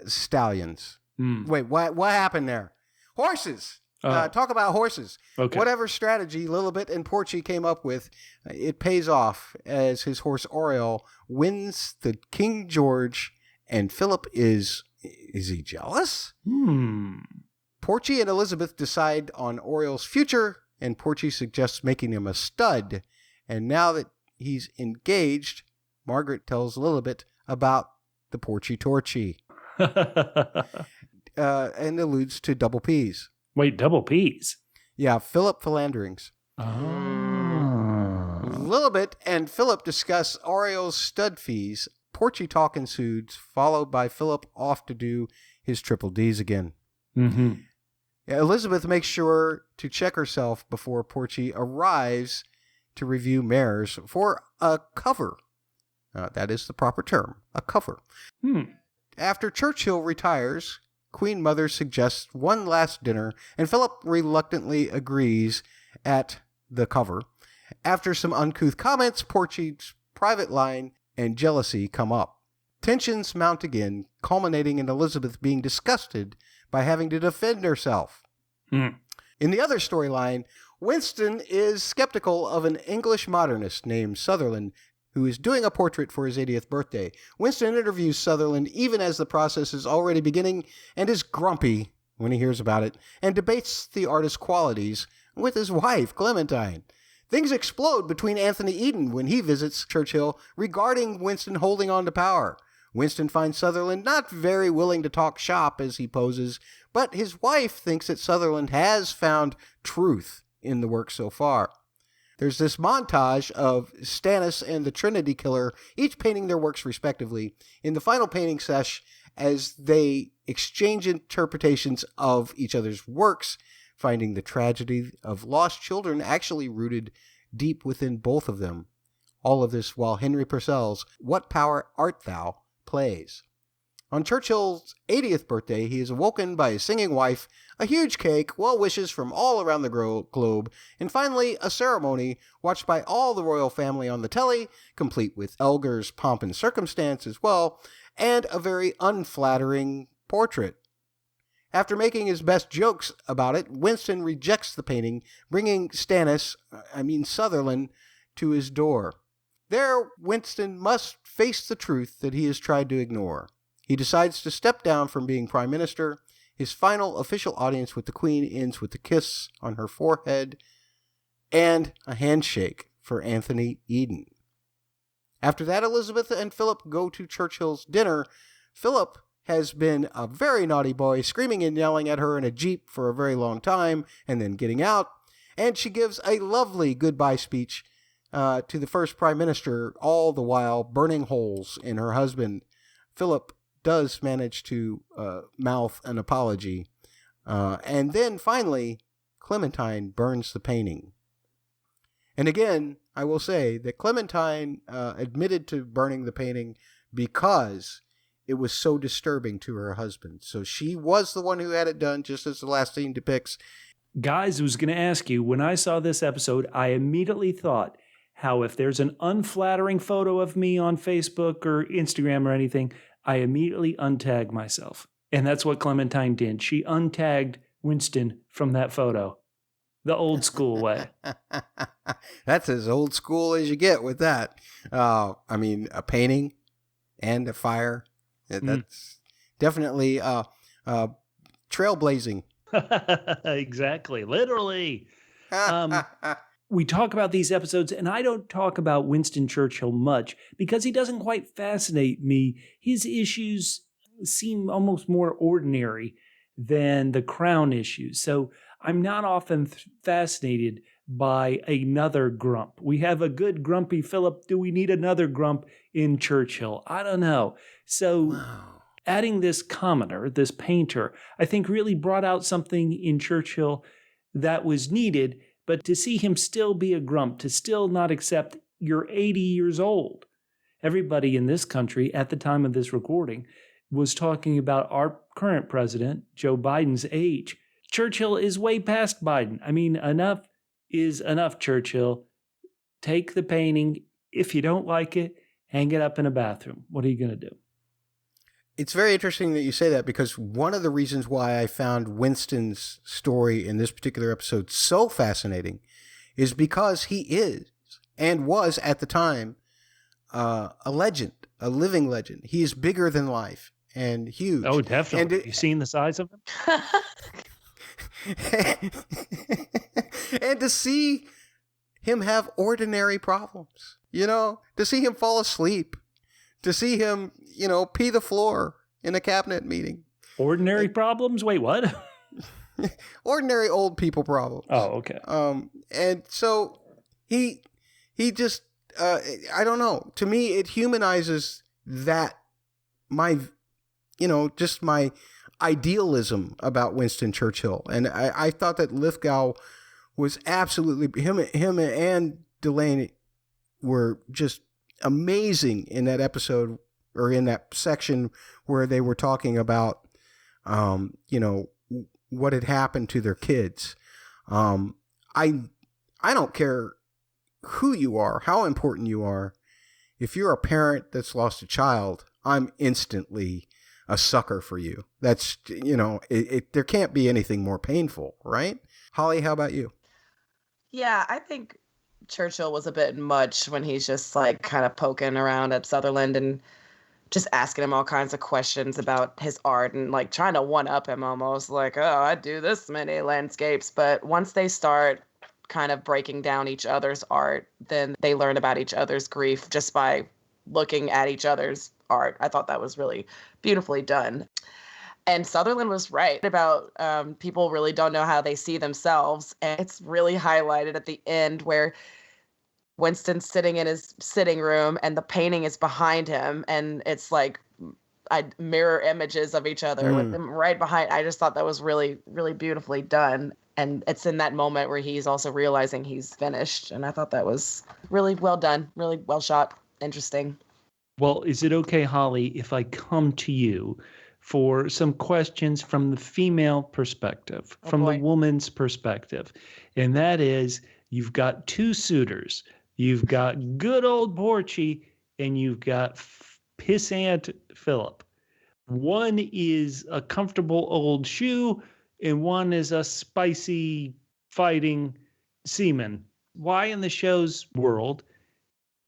stallions. Wait, what happened there? Horses. Talk about horses. Okay. Whatever strategy Lilibet and Porchy came up with, it pays off as his horse Oriole wins the King George, and Philip is he jealous? Porchy and Elizabeth decide on Oriole's future, and Porchy suggests making him a stud. And now that he's engaged, Margaret tells Lilibet about the Porchy Torchy. And alludes to double P's. Wait, double P's? Yeah, Philip philanderings. Lilibet and Philip discuss Oriole's stud fees. Porchy talk ensues, followed by Philip off to do his triple Ds again. Elizabeth makes sure to check herself before Porchy arrives to review mares for a cover. That is the proper term, a cover. After Churchill retires, Queen Mother suggests one last dinner, and Philip reluctantly agrees at the cover. After some uncouth comments, Porchy's private line and jealousy come up. Tensions mount again, culminating in Elizabeth being disgusted by having to defend herself. In the other storyline, Winston is skeptical of an English modernist named Sutherland, who is doing a portrait for his 80th birthday. Winston interviews Sutherland even as the process is already beginning and is grumpy when he hears about it, and debates the artist's qualities with his wife, Clementine. Things explode between Anthony Eden when he visits Churchill regarding Winston holding on to power. Winston finds Sutherland not very willing to talk shop as he poses, but his wife thinks that Sutherland has found truth in the work so far. There's this montage of Stannis and the Trinity Killer, each painting their works respectively. In the final painting sesh, as they exchange interpretations of each other's works, finding the tragedy of lost children actually rooted deep within both of them. All of this while Henry Purcell's What Power Art Thou plays. On Churchill's 80th birthday, he is awoken by his singing wife, a huge cake, well wishes from all around the globe, and finally a ceremony watched by all the royal family on the telly, complete with Elgar's pomp and circumstance as well, and a very unflattering portrait. After making his best jokes about it, Winston rejects the painting, bringing Sutherland to his door. There, Winston must face the truth that he has tried to ignore. He decides to step down from being Prime Minister. His final official audience with the Queen ends with a kiss on her forehead and a handshake for Anthony Eden. After that, Elizabeth and Philip go to Churchill's dinner. Philip has been a very naughty boy, screaming and yelling at her in a jeep for a very long time and then getting out. And she gives a lovely goodbye speech to the first Prime Minister, all the while burning holes in her husband. Philip does manage to mouth an apology. And then finally, Clementine burns the painting. And again, I will say that Clementine admitted to burning the painting because it was so disturbing to her husband. So she was the one who had it done, just as the last scene depicts. Guys, I was going to ask you, when I saw this episode, I immediately thought how if there's an unflattering photo of me on Facebook or Instagram or anything, I immediately untag myself. And that's what Clementine did. She untagged Winston from that photo. The old school way. That's as old school as you get with that. I mean, a painting and a fire. That's definitely trailblazing. Exactly. Literally. We talk about these episodes, and I don't talk about Winston Churchill much because he doesn't quite fascinate me. His issues seem almost more ordinary than the Crown issues. So I'm not often fascinated by another grump. We have a good grumpy Philip. Do we need another grump in Churchill? I don't know. So adding this commenter, this painter, I think really brought out something in Churchill that was needed. But to see him still be a grump, to still not accept you're 80 years old. Everybody in this country at the time of this recording was talking about our current president, Joe Biden's age. Churchill is way past Biden. I mean, enough is enough, Churchill. Take the painting. If you don't like it, hang it up in a bathroom. What are you going to do? It's very interesting that you say that, because one of the reasons why I found Winston's story in this particular episode so fascinating is because he is and was at the time a legend, a living legend. He is bigger than life and huge. Oh, definitely. You seen the size of him? And to see him have ordinary problems, to see him fall asleep, to see him, pee the floor in a cabinet meeting. Ordinary problems? Wait, what? Ordinary old people problems. Oh, okay. And so he just, I don't know. To me, it humanizes that, my idealism about Winston Churchill. And I thought that Lithgow was absolutely, him and Delaney were just amazing in that episode, or in that section where they were talking about, what had happened to their kids. I don't care who you are, how important you are. If you're a parent that's lost a child, I'm instantly a sucker for you. That's, there can't be anything more painful, right? Holly, how about you? Yeah, I think Churchill was a bit much when he's just like kind of poking around at Sutherland and just asking him all kinds of questions about his art and like trying to one up him almost like, oh, I do this many landscapes. But once they start kind of breaking down each other's art, then they learn about each other's grief just by looking at each other's art. I thought that was really beautifully done. And Sutherland was right about people really don't know how they see themselves. And it's really highlighted at the end where Winston's sitting in his sitting room and the painting is behind him. And it's like mirror images of each other with them right behind. I just thought that was really, really beautifully done. And it's in that moment where he's also realizing he's finished. And I thought that was really well done, really well shot, interesting. Well, is it okay, Holly, if I come to you for some questions from the female perspective, from the woman's perspective? And that is, you've got two suitors. You've got good old Porchy, and you've got pissant Philip. One is a comfortable old shoe, and one is a spicy fighting seaman. Why in the show's world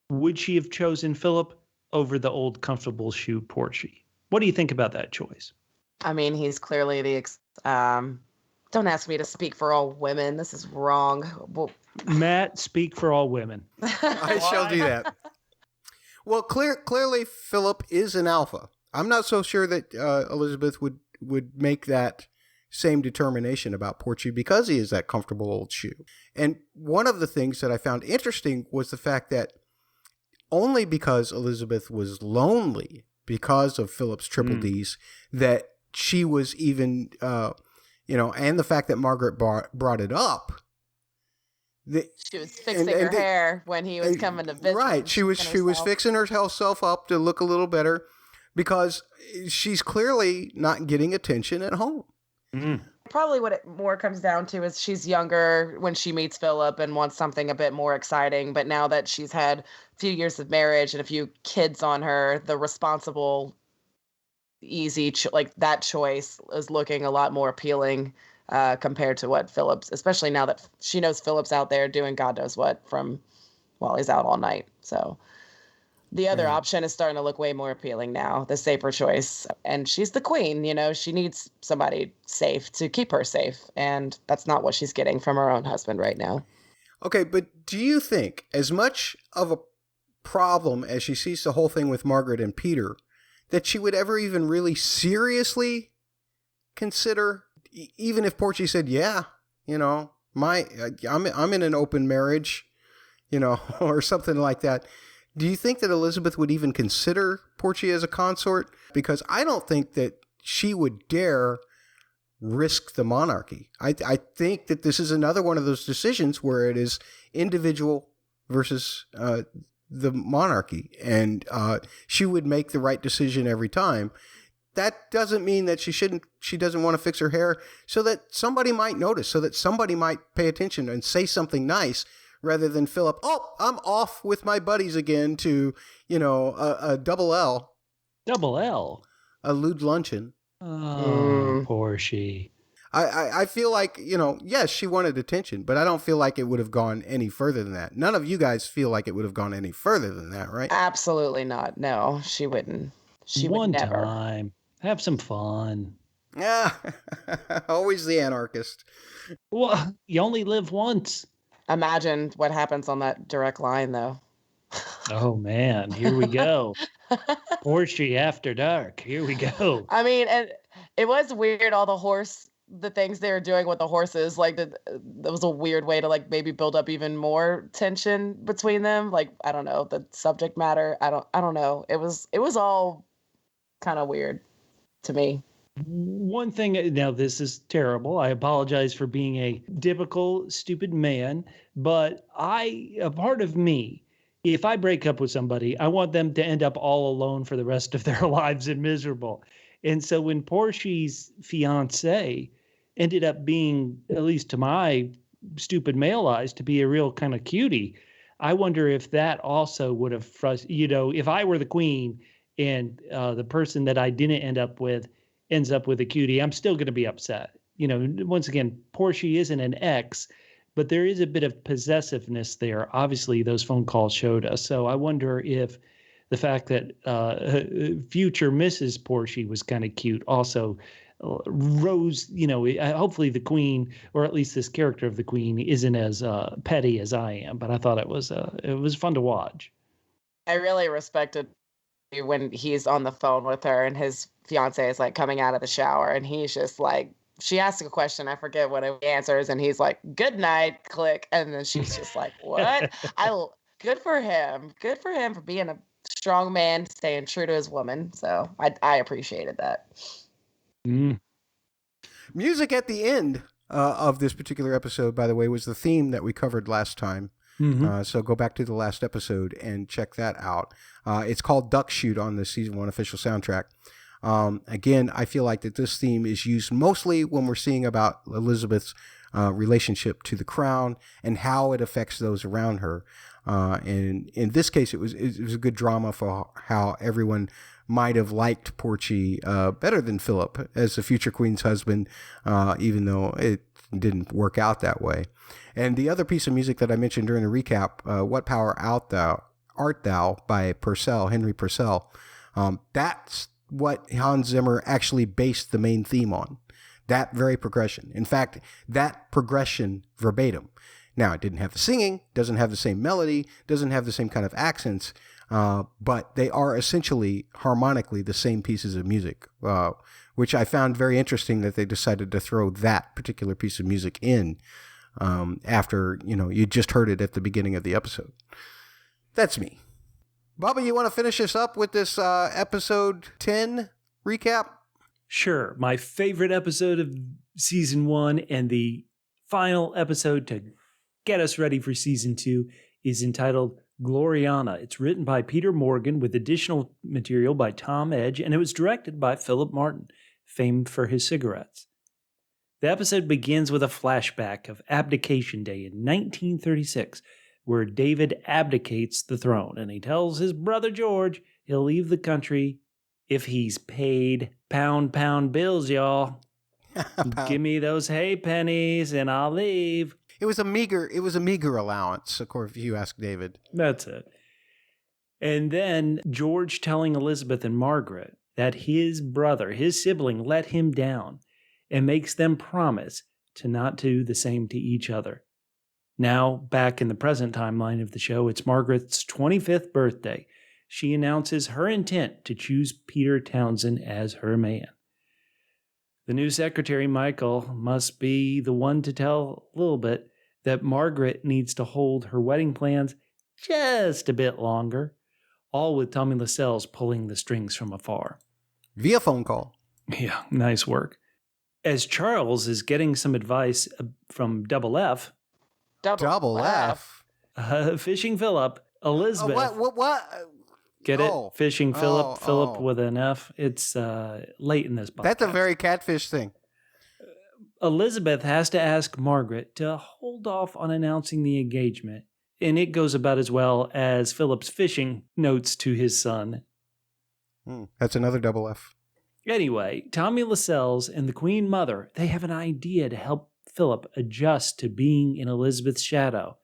would she have chosen Philip over the old comfortable shoe Porchy? What do you think about that choice? I mean, he's clearly the don't ask me to speak for all women. This is wrong. Well, Matt, speak for all women. I shall do that. Well, clearly Philip is an alpha. I'm not so sure that Elizabeth would make that same determination about Porchy because he is that comfortable old shoe. And one of the things that I found interesting was the fact that only because Elizabeth was lonely because of Philip's triple Ds, that she was even, and the fact that Margaret brought it up, She was fixing her hair when he was coming to visit. Right. She was fixing herself up to look a little better because she's clearly not getting attention at home. Mm. Probably what it more comes down to is she's younger when she meets Philip and wants something a bit more exciting. But now that she's had a few years of marriage and a few kids on her, the responsible, easy, that choice is looking a lot more appealing compared to what Philip's, especially now that she knows Philip's out there doing God knows what while he's out all night. So the other option is starting to look way more appealing now, the safer choice. And she's the queen, she needs somebody safe to keep her safe. And that's not what she's getting from her own husband right now. Okay, but do you think, as much of a problem as she sees the whole thing with Margaret and Peter, that she would ever even really seriously consider, even if Portia said, yeah, I'm in an open marriage, or something like that. Do you think that Elizabeth would even consider Portia as a consort? Because I don't think that she would dare risk the monarchy. I think that this is another one of those decisions where it is individual versus the monarchy, and she would make the right decision every time. That doesn't mean that she doesn't want to fix her hair so that somebody might notice, so that somebody might pay attention and say something nice, rather than Philip, I'm off with my buddies again to, a double L. Double L? A lewd luncheon. Oh, poor she. I feel like, yes, she wanted attention, but I don't feel like it would have gone any further than that. None of you guys feel like it would have gone any further than that, right? Absolutely not. No, she wouldn't. She would never. One time. Have some fun. Yeah. Always the anarchist. Well, you only live once. Imagine what happens on that direct line, though. Oh, man. Here we go. Portia after dark. Here we go. I mean, and it was weird, all the things they were doing with the horses. That was a weird way to, maybe build up even more tension between them. I don't know, the subject matter. I don't know. It was all kind of weird to me. One thing, now this is terrible. I apologize for being a typical stupid man, but a part of me, if I break up with somebody, I want them to end up all alone for the rest of their lives and miserable. And so when Portia's fiance ended up being, at least to my stupid male eyes, to be a real kind of cutie, I wonder if that also would have if I were the queen and the person that I didn't end up with ends up with a cutie, I'm still going to be upset. Once again, Portia isn't an ex, but there is a bit of possessiveness there. Obviously, those phone calls showed us. So I wonder if the fact that future Mrs. Portia was kind of cute also rose, hopefully the queen, or at least this character of the queen, isn't as petty as I am. But I thought it was fun to watch. I really respected when he's on the phone with her and his fiance is coming out of the shower and he's just she asks a question, I forget what he answers, and he's like, good night, click, and then she's just like, what? Good for him for being a strong man, staying true to his woman. So I appreciated that. Music at the end of this particular episode, by the way, was the theme that we covered last time. Mm-hmm. So go back to the last episode and check that out. It's called Duck Shoot on the Season 1 official soundtrack. Again, I feel like that this theme is used mostly when we're seeing about Elizabeth's relationship to the crown and how it affects those around her. And in this case, it was a good drama for how everyone might have liked Portia better than Philip as the future queen's husband, even though it didn't work out that way. And the other piece of music that I mentioned during the recap, What Power Art Thou by Henry Purcell, that's what Hans Zimmer actually based the main theme on. That very progression. In fact, that progression verbatim. Now, it didn't have the singing, doesn't have the same melody, doesn't have the same kind of accents, but they are essentially harmonically the same pieces of music, which I found very interesting that they decided to throw that particular piece of music in after, you just heard it at the beginning of the episode. That's me. Bubba, you want to finish us up with this episode 10 recap? Sure. My favorite episode of season 1 and the final episode to get us ready for season 2 is entitled Gloriana. It's written by Peter Morgan with additional material by Tom Edge, and it was directed by Philip Martin, famed for his cigarettes. The episode begins with a flashback of Abdication Day in 1936, where David abdicates the throne, and he tells his brother George he'll leave the country if he's paid pound bills, y'all. Give me those hay pennies and I'll leave. It was a meager allowance, of course, if you ask David. That's it. And then George telling Elizabeth and Margaret that his brother, his sibling, let him down and makes them promise to not do the same to each other. Now, back in the present timeline of the show, it's Margaret's 25th birthday. She announces her intent to choose Peter Townsend as her man. The new secretary, Michael, must be the one to tell Lilibet that Margaret needs to hold her wedding plans just a bit longer, all with Tommy Lascelles pulling the strings from afar. Via phone call. Yeah, nice work. As Charles is getting some advice from Double F, Double F. Fishing Philip, Elizabeth. What? Get it? Fishing Philip, Philip oh. with an F. It's late in this podcast. That's a very catfish thing. Elizabeth has to ask Margaret to hold off on announcing the engagement, and it goes about as well as Philip's fishing notes to his son. That's another double F. Anyway, Tommy Lascelles and the Queen Mother, they have an idea to help Philip adjust to being in Elizabeth's shadow.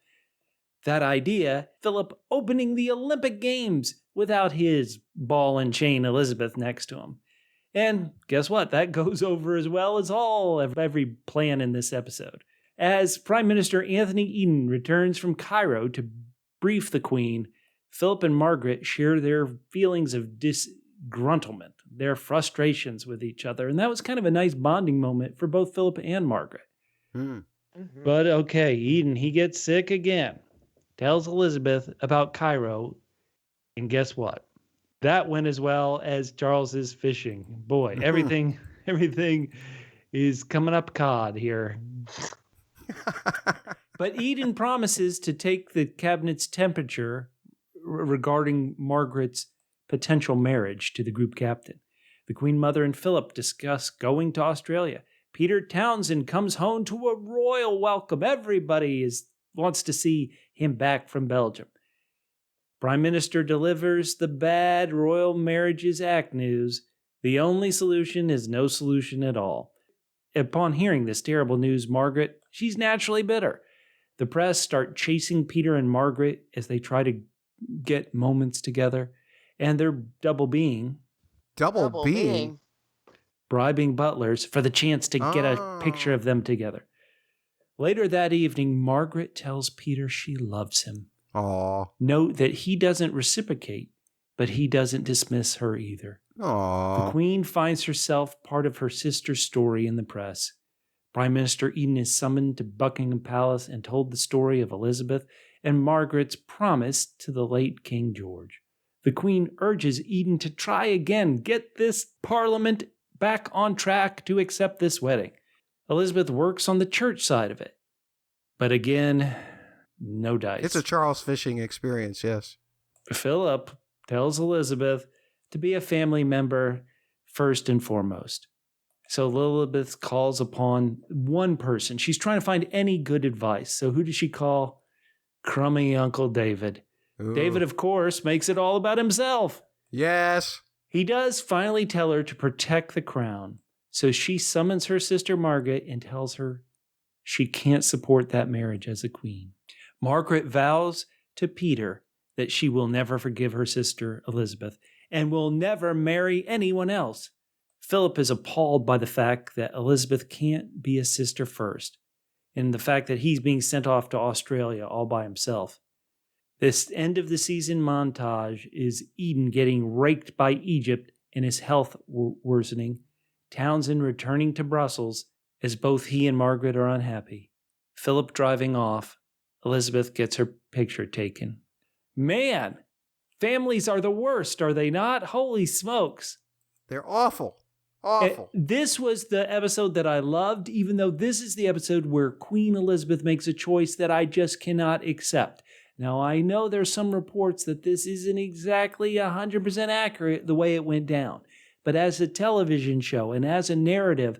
That idea, Philip opening the Olympic Games without his ball and chain Elizabeth next to him. And guess what? That goes over as well as every plan in this episode. As Prime Minister Anthony Eden returns from Cairo to brief the Queen, Philip and Margaret share their feelings of disgruntlement, their frustrations with each other. And that was kind of a nice bonding moment for both Philip and Margaret. But okay, Eden, he gets sick again. Tells Elizabeth about Cairo. And guess what? That went as well as Charles's fishing. Boy, everything is coming up cod here. But Eden promises to take the cabinet's temperature regarding Margaret's potential marriage to the group captain. The Queen Mother and Philip discuss going to Australia. Peter Townsend comes home to a royal welcome. Everybody wants to see him back from Belgium. Prime Minister delivers the bad Royal Marriages Act news. The only solution is no solution at all. Upon hearing this terrible news, Margaret, she's naturally bitter. The press start chasing Peter and Margaret as they try to get moments together, and they're double being, bribing butlers for the chance to get a picture of them together. Later that evening, Margaret tells Peter she loves him. Aww. Note that he doesn't reciprocate, but he doesn't dismiss her either. Aww. The Queen finds herself part of her sister's story in the press. Prime Minister Eden is summoned to Buckingham Palace and told the story of Elizabeth and Margaret's promise to the late King George. The Queen urges Eden to try again, get this Parliament back on track to accept this wedding. Elizabeth works on the church side of it. But again, no dice. It's a Charles fishing experience, yes. Philip tells Elizabeth to be a family member first and foremost. So Lilibet calls upon one person. She's trying to find any good advice. So who does she call? Crummy Uncle David. Ooh. David, of course, makes it all about himself. Yes. He does finally tell her to protect the crown. So she summons her sister Margaret and tells her she can't support that marriage as a queen. Margaret vows to Peter that she will never forgive her sister Elizabeth and will never marry anyone else. Philip is appalled by the fact that Elizabeth can't be a sister first, and the fact that he's being sent off to Australia all by himself. This end of the season montage is Eden getting raked by Egypt and his health worsening, Townsend returning to Brussels as both he and Margaret are unhappy, Philip driving off, Elizabeth gets her picture taken. Man, families are the worst, are they not? Holy smokes. They're awful. Awful. This was the episode that I loved, even though this is the episode where Queen Elizabeth makes a choice that I just cannot accept. Now, I know there's some reports that this isn't exactly 100% accurate the way it went down. But as a television show and as a narrative,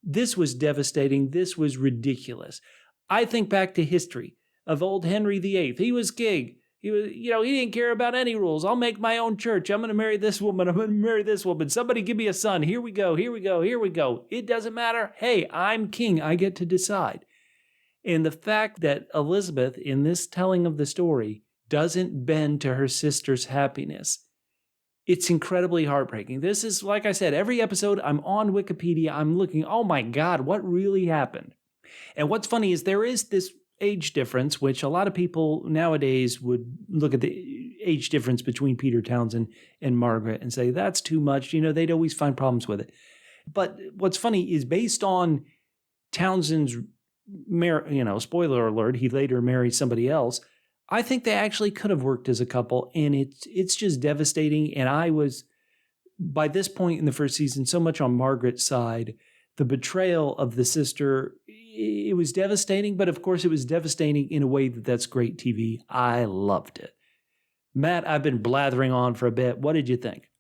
this was devastating. This was ridiculous. I think back to history of old Henry VIII. He was king. He didn't care about any rules. I'll make my own church. I'm going to marry this woman. I'm going to marry this woman. Somebody give me a son. Here we go. Here we go. Here we go. It doesn't matter. Hey, I'm king. I get to decide. And the fact that Elizabeth, in this telling of the story, doesn't bend to her sister's happiness, it's incredibly heartbreaking. This is, like I said, every episode I'm on Wikipedia, I'm looking, oh my God, what really happened? And what's funny is there is this age difference, which a lot of people nowadays would look at the age difference between Peter Townsend and Margaret and say, that's too much. They'd always find problems with it. But what's funny is based on Townsend's spoiler alert, he later married somebody else. I think they actually could have worked as a couple, and it's just devastating. And I was, by this point in the first season, so much on Margaret's side. The betrayal of the sister, it was devastating, but of course it was devastating in a way that's great TV. I loved it. Matt, I've been blathering on for a bit. What did you think?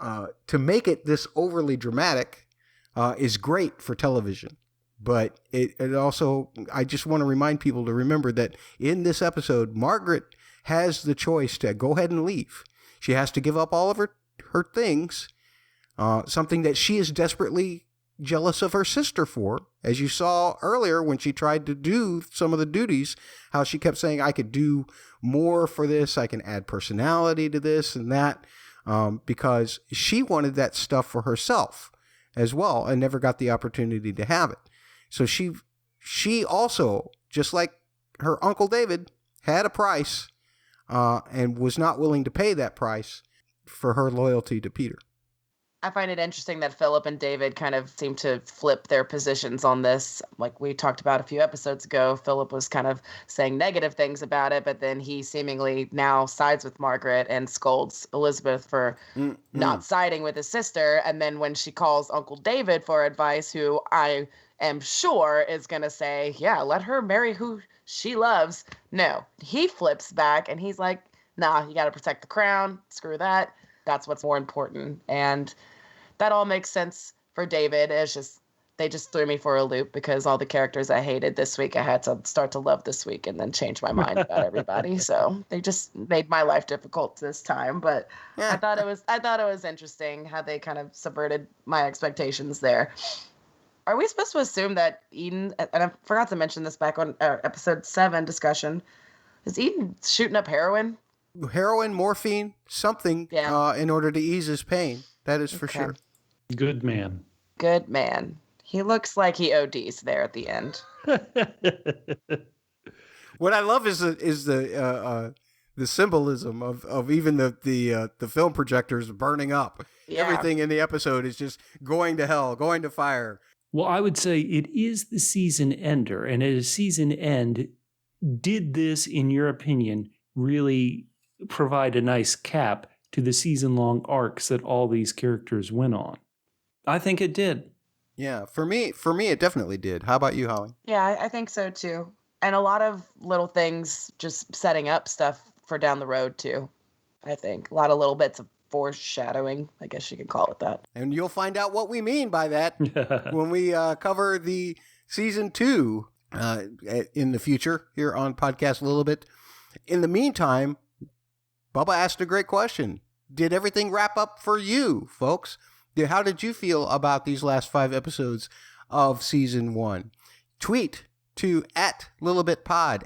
To make it this overly dramatic is great for television. But it also, I just want to remind people to remember that in this episode, Margaret has the choice to go ahead and leave. She has to give up all of her things, something that she is desperately jealous of her sister for. As you saw earlier when she tried to do some of the duties, how she kept saying, I could do more for this, I can add personality to this and that, because she wanted that stuff for herself as well and never got the opportunity to have it. So she also, just like her Uncle David, had a price and was not willing to pay that price for her loyalty to Peter. I find it interesting that Philip and David kind of seem to flip their positions on this. Like we talked about a few episodes ago, Philip was kind of saying negative things about it, but then he seemingly now sides with Margaret and scolds Elizabeth for not siding with his sister. And then when she calls Uncle David for advice, who I am sure is going to say, yeah, let her marry who she loves. No, he flips back and he's like, nah, you got to protect the crown. Screw that. That's what's more important. And that all makes sense for David. It's just, they just threw me for a loop because all the characters I hated this week, I had to start to love this week and then change my mind about everybody. So they just made my life difficult this time. But I thought it was interesting how they kind of subverted my expectations there. Are we supposed to assume that Eden, and I forgot to mention this back on episode 7 discussion, is Eden shooting up heroin? Heroin, morphine, something in order to ease his pain. That is for sure. Good man. Good man. He looks like he ODs there at the end. What I love is the symbolism of even the film projectors burning up. Yeah. Everything in the episode is just going to hell, going to fire. Well, I would say it is the season ender, and at a season end, did this, in your opinion, really provide a nice cap to the season-long arcs that all these characters went on? I think it did. Yeah, for me, it definitely did. How about you, Holly? Yeah, I think so too. And a lot of little things just setting up stuff for down the road too. I think a lot of little bits of foreshadowing, I guess you could call it that. And you'll find out what we mean by that when we cover the season 2 in the future here on Podcast Lilibet. In the meantime, Bubba asked a great question. Did everything wrap up for you, folks? How did you feel about these last 5 episodes of season 1? Tweet to @LilibetPod,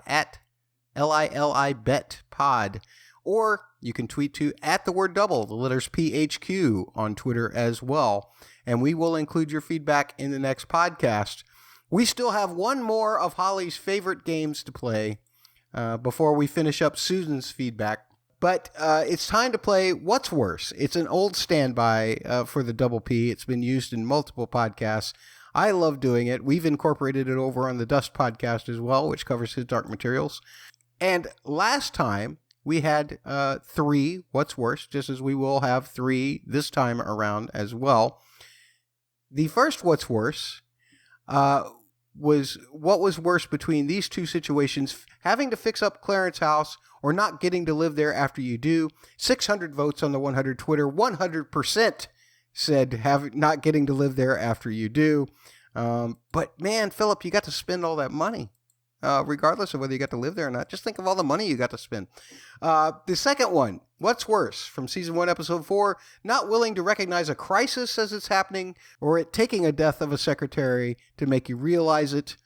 @LILIBetPod, or you can tweet to @theword_double, the letters PHQ on Twitter as well. And we will include your feedback in the next podcast. We still have one more of Holly's favorite games to play before we finish up Susan's feedback. But it's time to play What's Worse. It's an old standby for the Double P. It's been used in multiple podcasts. I love doing it. We've incorporated it over on the Dust podcast as well, which covers his Dark Materials. And last time, we had 3 What's Worse, just as we will have 3 this time around as well. The first What's Worse was what was worse between these two situations, having to fix up Clarence House or not getting to live there after you do. 600 votes on the 100 Twitter. 100% said not getting to live there after you do. But man, Philip, you got to spend all that money. Regardless of whether you got to live there or not. Just think of all the money you got to spend. The second one, What's Worse, from Season 1, Episode 4, not willing to recognize a crisis as it's happening, or it taking a death of a secretary to make you realize it.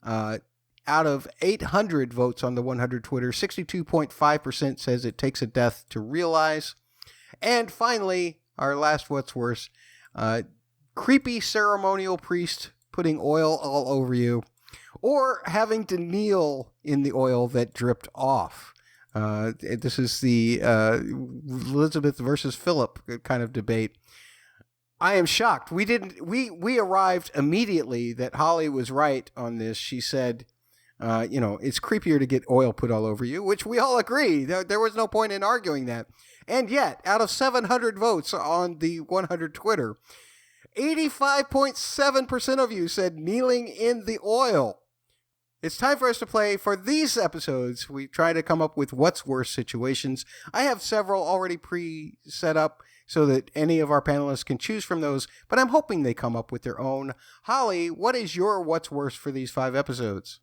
Out of 800 votes on the 100 Twitter, 62.5% says it takes a death to realize. And finally, our last What's Worse, creepy ceremonial priest putting oil all over you, or having to kneel in the oil that dripped off. This is the Elizabeth versus Philip kind of debate. I am shocked. We arrived immediately that Holly was right on this. She said, it's creepier to get oil put all over you, which we all agree. There was no point in arguing that. And yet, out of 700 votes on the 100 Twitter, 85.7% of you said kneeling in the oil. It's time for us to play. For these episodes, we try to come up with What's Worse situations. I have several already pre-set up so that any of our panelists can choose from those, but I'm hoping they come up with their own. Holly, what is your What's Worse for these 5 episodes?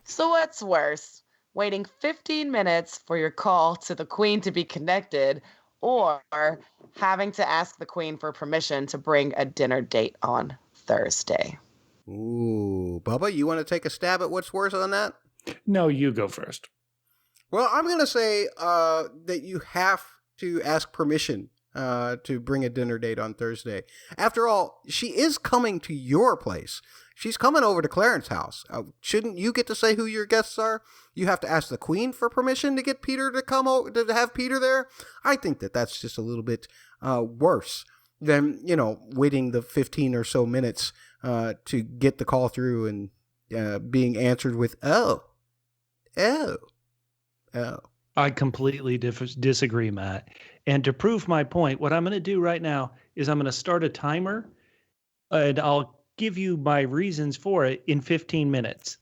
So what's worse, waiting 15 minutes for your call to the Queen to be connected, or having to ask the Queen for permission to bring a dinner date on Thursday? Ooh, Bubba, you want to take a stab at What's Worse on that? No, you go first. Well, I'm going to say that you have to ask permission to bring a dinner date on Thursday. After all, she is coming to your place. She's coming over to Clarence's house. Shouldn't you get to say who your guests are? You have to ask the Queen for permission to get Peter to come over, to have Peter there? I think that that's just a little bit worse than, waiting the 15 or so minutes to get the call through and being answered with, oh. I completely disagree, Matt. And to prove my point, what I'm going to do right now is I'm going to start a timer, and I'll give you my reasons for it in 15 minutes.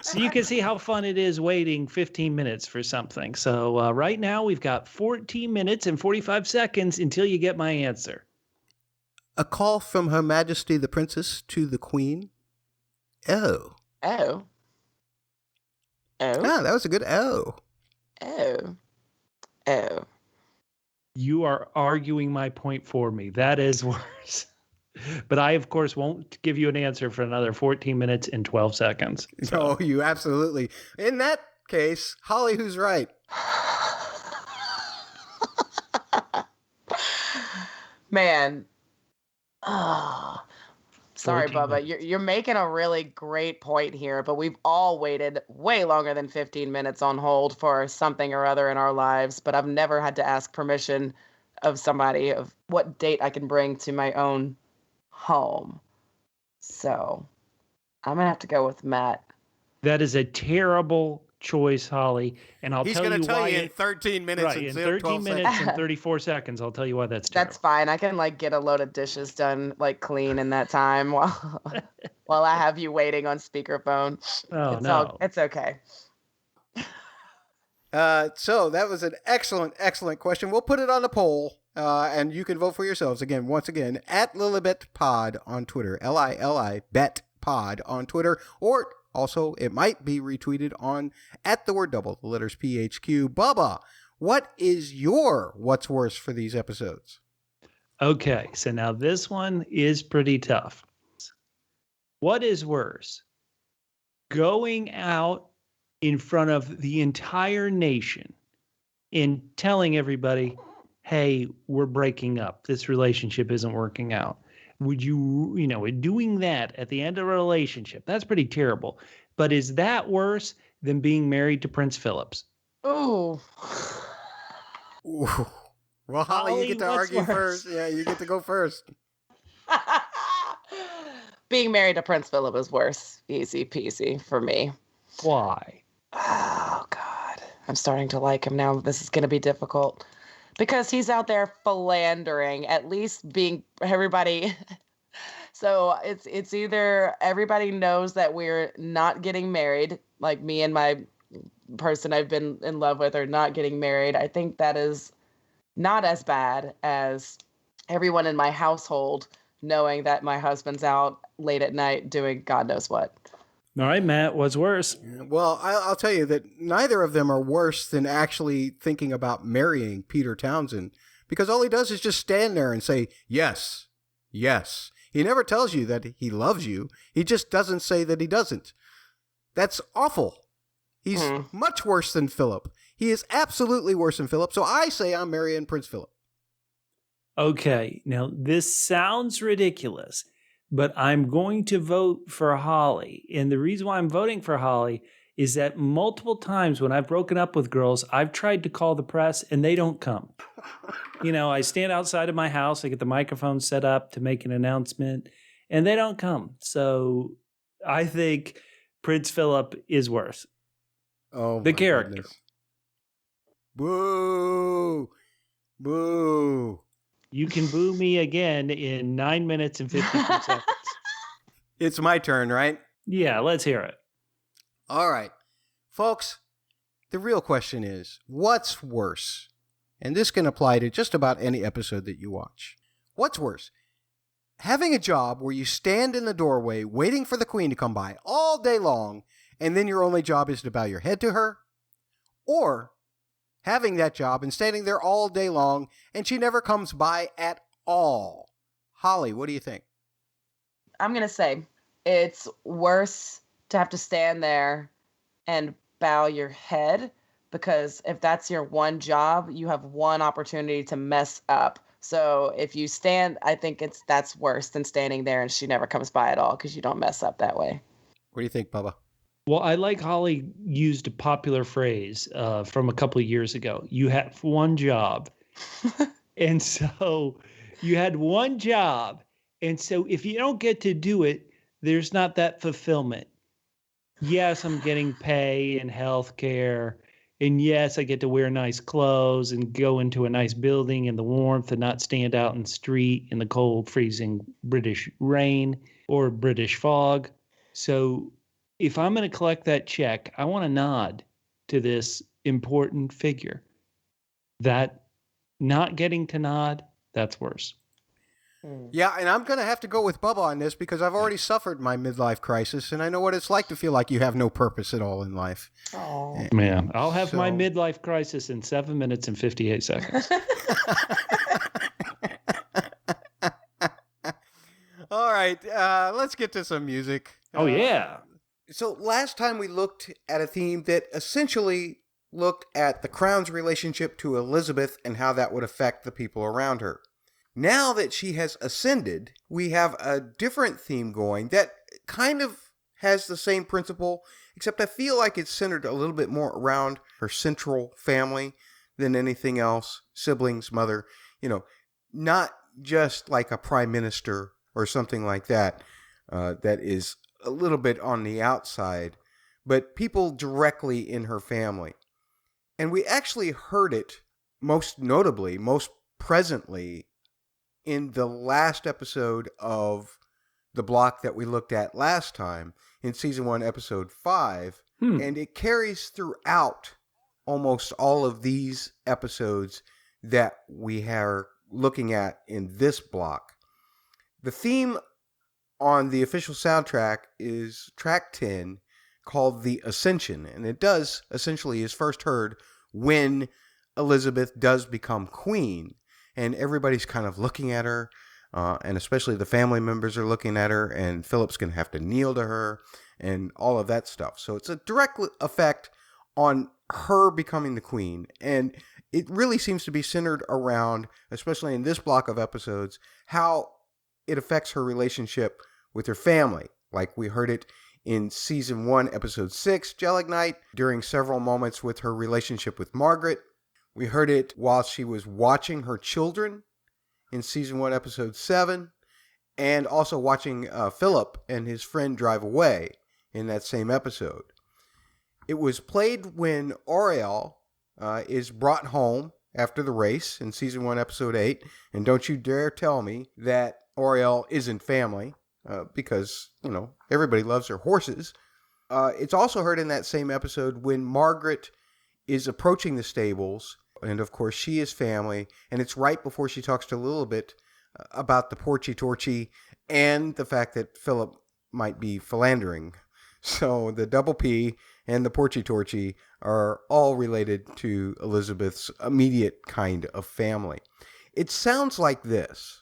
So you can see how fun it is waiting 15 minutes for something. So right now we've got 14 minutes and 45 seconds until you get my answer. A call from Her Majesty the Princess to the Queen. Oh. Oh. Oh. Ah, that was a good oh. Oh. Oh. You are arguing my point for me. That is worse. But I, of course, won't give you an answer for another 14 minutes and 12 seconds. So. No, you absolutely. In that case, Holly, who's right? Man. Oh. Sorry, 14 Bubba. You're making a really great point here, but we've all waited way longer than 15 minutes on hold for something or other in our lives, but I've never had to ask permission of somebody of what date I can bring to my own home. So I'm going to have to go with Matt. That is a terrible choice, Holly. And I'll He's tell you why. He's going to tell you in 13 minutes right, and in 13 minutes seconds. and 34 seconds. I'll tell you why that's terrible. That's fine. I can get a load of dishes done clean in that time while I have you waiting on speakerphone. Oh, It's okay. So that was an excellent question. We'll put it on the poll, and you can vote for yourselves. Once again, at Lilibet Pod on Twitter, Lili Bet Pod on Twitter, or also it might be retweeted on at the word double, the letters PHQ. Bubba, what is your What's Worse for these episodes? Okay, so now this one is pretty tough. What is worse? Going out in front of the entire nation and telling everybody, hey, we're breaking up. This relationship isn't working out. Would you, doing that at the end of a relationship, that's pretty terrible. But is that worse than being married to Prince Philip? Ooh. Ooh. Well, Holly, you get to argue first. Yeah, you get to go first. Being married to Prince Philip is worse. Easy peasy for me. Why? Oh, God. I'm starting to like him now. This is going to be difficult. Because he's out there philandering, at least being everybody. So it's either everybody knows that we're not getting married, like me and my person I've been in love with are not getting married. I think that is not as bad as everyone in my household knowing that my husband's out late at night doing God knows what. All right, Matt, what's worse? Well, I'll tell you that neither of them are worse than actually thinking about marrying Peter Townsend, because all he does is just stand there and say, yes, yes. He never tells you that he loves you. He just doesn't say that he doesn't. That's awful. He's much worse than Philip. He is absolutely worse than Philip. So I say I'm marrying Prince Philip. Okay, now this sounds ridiculous, but I'm going to vote for Holly. And the reason why I'm voting for Holly is that multiple times when I've broken up with girls, I've tried to call the press and they don't come. I stand outside of my house, I get the microphone set up to make an announcement, and they don't come. So I think Prince Philip is worse. Oh, the character. Goodness. Boo! Boo! You can boo me again in 9 minutes and 52 seconds. It's my turn, right? Yeah, let's hear it. All right. Folks, the real question is, what's worse? And this can apply to just about any episode that you watch. What's worse? Having a job where you stand in the doorway waiting for the queen to come by all day long, and then your only job is to bow your head to her? Or having that job and standing there all day long, and she never comes by at all? Holly, what do you think? I'm going to say it's worse to have to stand there and bow your head, because if that's your one job, you have one opportunity to mess up. So if you stand, I think that's worse than standing there and she never comes by at all, because you don't mess up that way. What do you think, Bubba? Well, I like Holly used a popular phrase from a couple of years ago. You have one job. And so you had one job. And so if you don't get to do it, there's not that fulfillment. Yes, I'm getting pay and health care. And yes, I get to wear nice clothes and go into a nice building in the warmth and not stand out in the street in the cold, freezing British rain or British fog. So if I'm going to collect that check, I want to nod to this important figure. That not getting to nod, that's worse. Yeah, and I'm going to have to go with Bubba on this because I've already suffered my midlife crisis, and I know what it's like to feel like you have no purpose at all in life. Oh, man, I'll have my So- midlife crisis in 7 minutes and 58 seconds. All right, let's get to some music. Oh, yeah. So last time we looked at a theme that essentially looked at the crown's relationship to Elizabeth and how that would affect the people around her. Now that she has ascended, we have a different theme going that kind of has the same principle, except I feel like it's centered a little bit more around her central family than anything else, siblings, mother, not just like a prime minister or something like that, that is a little bit on the outside, but people directly in her family. And we actually heard it most notably, most presently, in the last episode of the block that we looked at last time, in Season 1, Episode 5, and it carries throughout almost all of these episodes that we are looking at in this block. The theme on the official soundtrack is track 10, called The Ascension, and it does essentially is first heard when Elizabeth does become queen, and everybody's kind of looking at her, and especially the family members are looking at her, and Philip's going to have to kneel to her, and all of that stuff. So it's a direct effect on her becoming the queen, and it really seems to be centered around, especially in this block of episodes, how it affects her relationship with her family. Like we heard it in Season 1, Episode 6, Gelignite, during several moments with her relationship with Margaret. We heard it while she was watching her children in Season 1, Episode 7, and also watching Philip and his friend drive away in that same episode. It was played when Auriel is brought home after the race in Season 1, Episode 8. And don't you dare tell me that Oriel isn't family, because, everybody loves their horses. It's also heard in that same episode when Margaret is approaching the stables, and of course she is family, and it's right before she talks to Lilibet about the Porchy Torchy and the fact that Philip might be philandering. So the Double P and the Porchy Torchy are all related to Elizabeth's immediate kind of family. It sounds like this.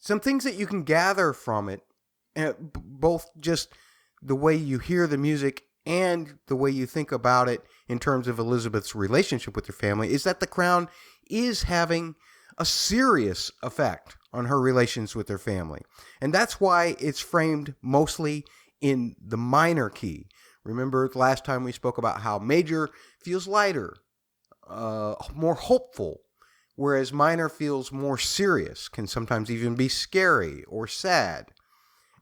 Some things that you can gather from it, both just the way you hear the music and the way you think about it in terms of Elizabeth's relationship with her family, is that the crown is having a serious effect on her relations with her family. And that's why it's framed mostly in the minor key. Remember last time we spoke about how major feels lighter, more hopeful, whereas minor feels more serious, can sometimes even be scary or sad.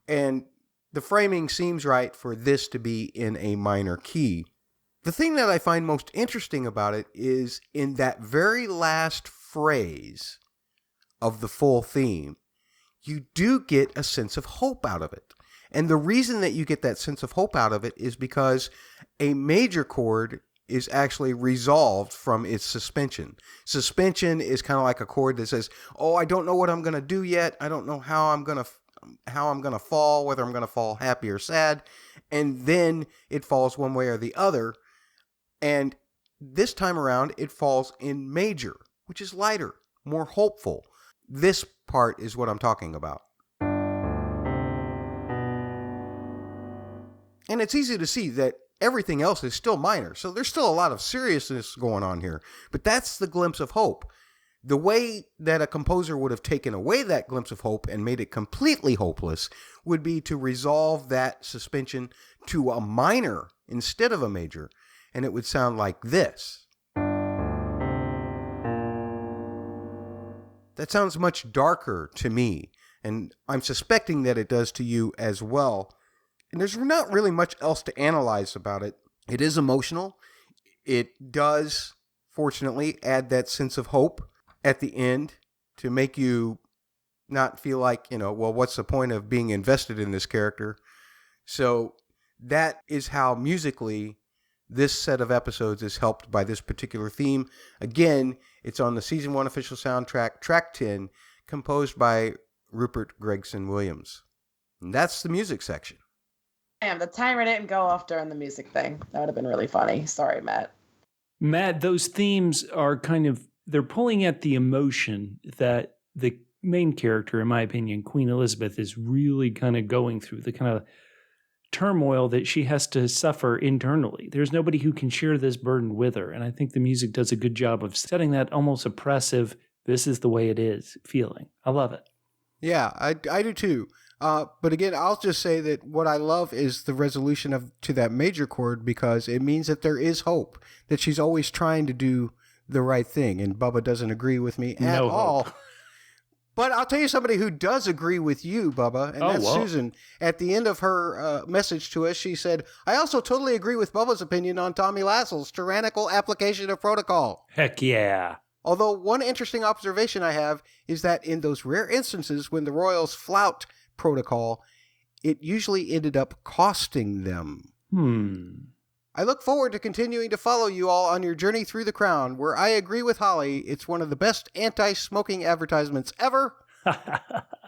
And the framing seems right for this to be in a minor key. The thing that I find most interesting about it is in that very last phrase of the full theme, you do get a sense of hope out of it. And the reason that you get that sense of hope out of it is because a major chord is actually resolved from its suspension. Suspension is kind of like a chord that says, "Oh, I don't know what I'm going to do yet. I don't know how I'm going to fall, whether I'm going to fall happy or sad." And then it falls one way or the other. And this time around, it falls in major, which is lighter, more hopeful. This part is what I'm talking about. And it's easy to see that everything else is still minor, so there's still a lot of seriousness going on here. But that's the glimpse of hope. The way that a composer would have taken away that glimpse of hope and made it completely hopeless would be to resolve that suspension to a minor instead of a major, and it would sound like this. That sounds much darker to me, and I'm suspecting that it does to you as well. And there's not really much else to analyze about it. It is emotional. It does, fortunately, add that sense of hope at the end to make you not feel like, well, what's the point of being invested in this character? So that is how musically this set of episodes is helped by this particular theme. Again, it's on the Season 1 official soundtrack, track 10, composed by Rupert Gregson Williams. And that's the music section. Damn, the timer didn't go off during the music thing. That would have been really funny. Sorry, Matt. Matt, those themes are they're pulling at the emotion that the main character, in my opinion, Queen Elizabeth, is really kind of going through, the kind of turmoil that she has to suffer internally. There's nobody who can share this burden with her. And I think the music does a good job of setting that almost oppressive, this is the way it is feeling. I love it. Yeah, I do too. But again, I'll just say that what I love is the resolution to that major chord, because it means that there is hope, that she's always trying to do the right thing. And Bubba doesn't agree with me at all. But I'll tell you somebody who does agree with you, Bubba, and that's Susan. At the end of her message to us, she said, "I also totally agree with Bubba's opinion on Tommy Lassel's tyrannical application of protocol." Heck yeah. Although one interesting observation I have is that in those rare instances when the royals flout protocol, it usually ended up costing them. I look forward to continuing to follow you all on your journey through the crown, where I agree with Holly, it's one of the best anti-smoking advertisements ever.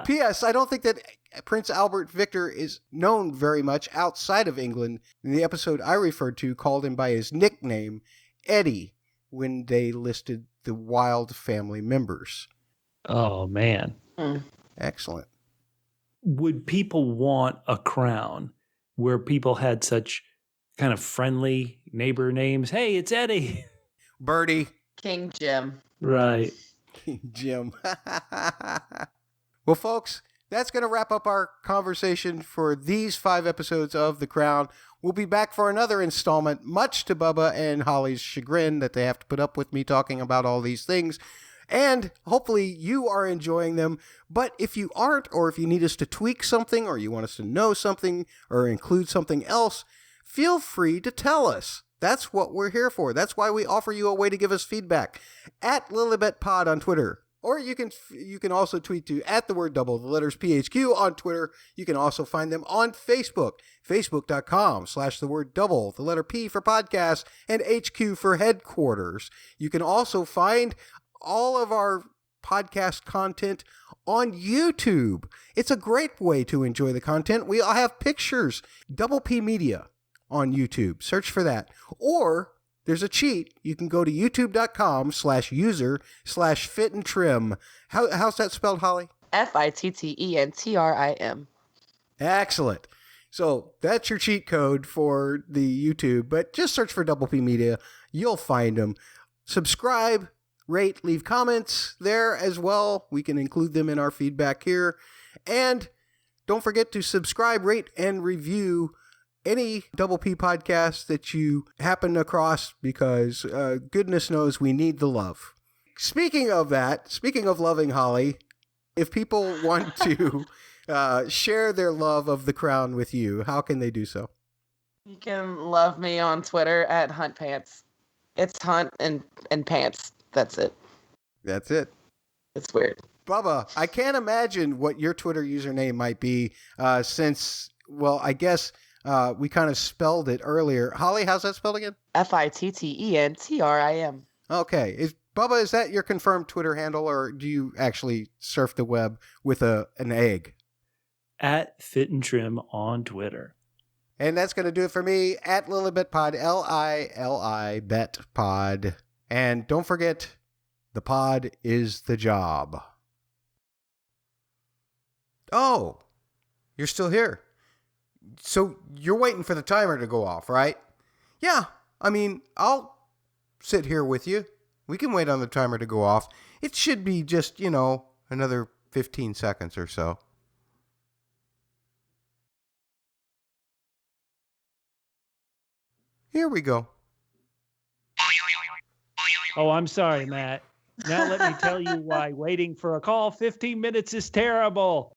P.S. I don't think that Prince Albert Victor is known very much outside of England. In the episode I referred to, called him by his nickname, Eddie, when they listed the Wilde family members. Oh, man. Excellent. Would people want a crown where people had such kind of friendly neighbor names? Hey, it's Eddie. Birdie. King Jim. Right. Jim. Well, folks, that's going to wrap up our conversation for these 5 episodes of The Crown. We'll be back for another installment, much to Bubba and Holly's chagrin that they have to put up with me talking about all these things. And hopefully you are enjoying them. But if you aren't, or if you need us to tweak something, or you want us to know something, or include something else, feel free to tell us. That's what we're here for. That's why we offer you a way to give us feedback. At Lilibet Pod on Twitter. Or you can also tweet to @double, the letters PHQ on Twitter. You can also find them on Facebook. Facebook.com/double, the letter P for podcast, and HQ for headquarters. You can also find all of our podcast content on YouTube. It's a great way to enjoy the content. We all have pictures. Double P Media on YouTube. Search for that. Or there's a cheat. You can go to youtube.com/user/fit-and-trim. How's that spelled, Holly? FITTENTRIM. Excellent. So that's your cheat code for the YouTube, but just search for Double P Media. You'll find them. Subscribe, rate, leave comments there as well. We can include them in our feedback here. And don't forget to subscribe, rate, and review any Double P podcast that you happen across, because goodness knows we need the love. Speaking of loving Holly, if people want to share their love of The Crown with you, how can they do so? You can love me on Twitter @HuntPants. It's Hunt and Pants. That's it. That's it. It's weird. Bubba, I can't imagine what your Twitter username might be since, well, I guess we kind of spelled it earlier. Holly, how's that spelled again? FITTENTRIM. Okay. Bubba, is that your confirmed Twitter handle, or do you actually surf the web with an egg? @Fit-and-Trim on Twitter. And that's going to do it for me, @LilibetPod, LILIBetPod. And don't forget, the pod is the job. Oh, you're still here. So you're waiting for the timer to go off, right? Yeah, I mean, I'll sit here with you. We can wait on the timer to go off. It should be just, another 15 seconds or so. Here we go. Oh, I'm sorry, Matt. Now let me tell you why waiting for a call 15 minutes is terrible.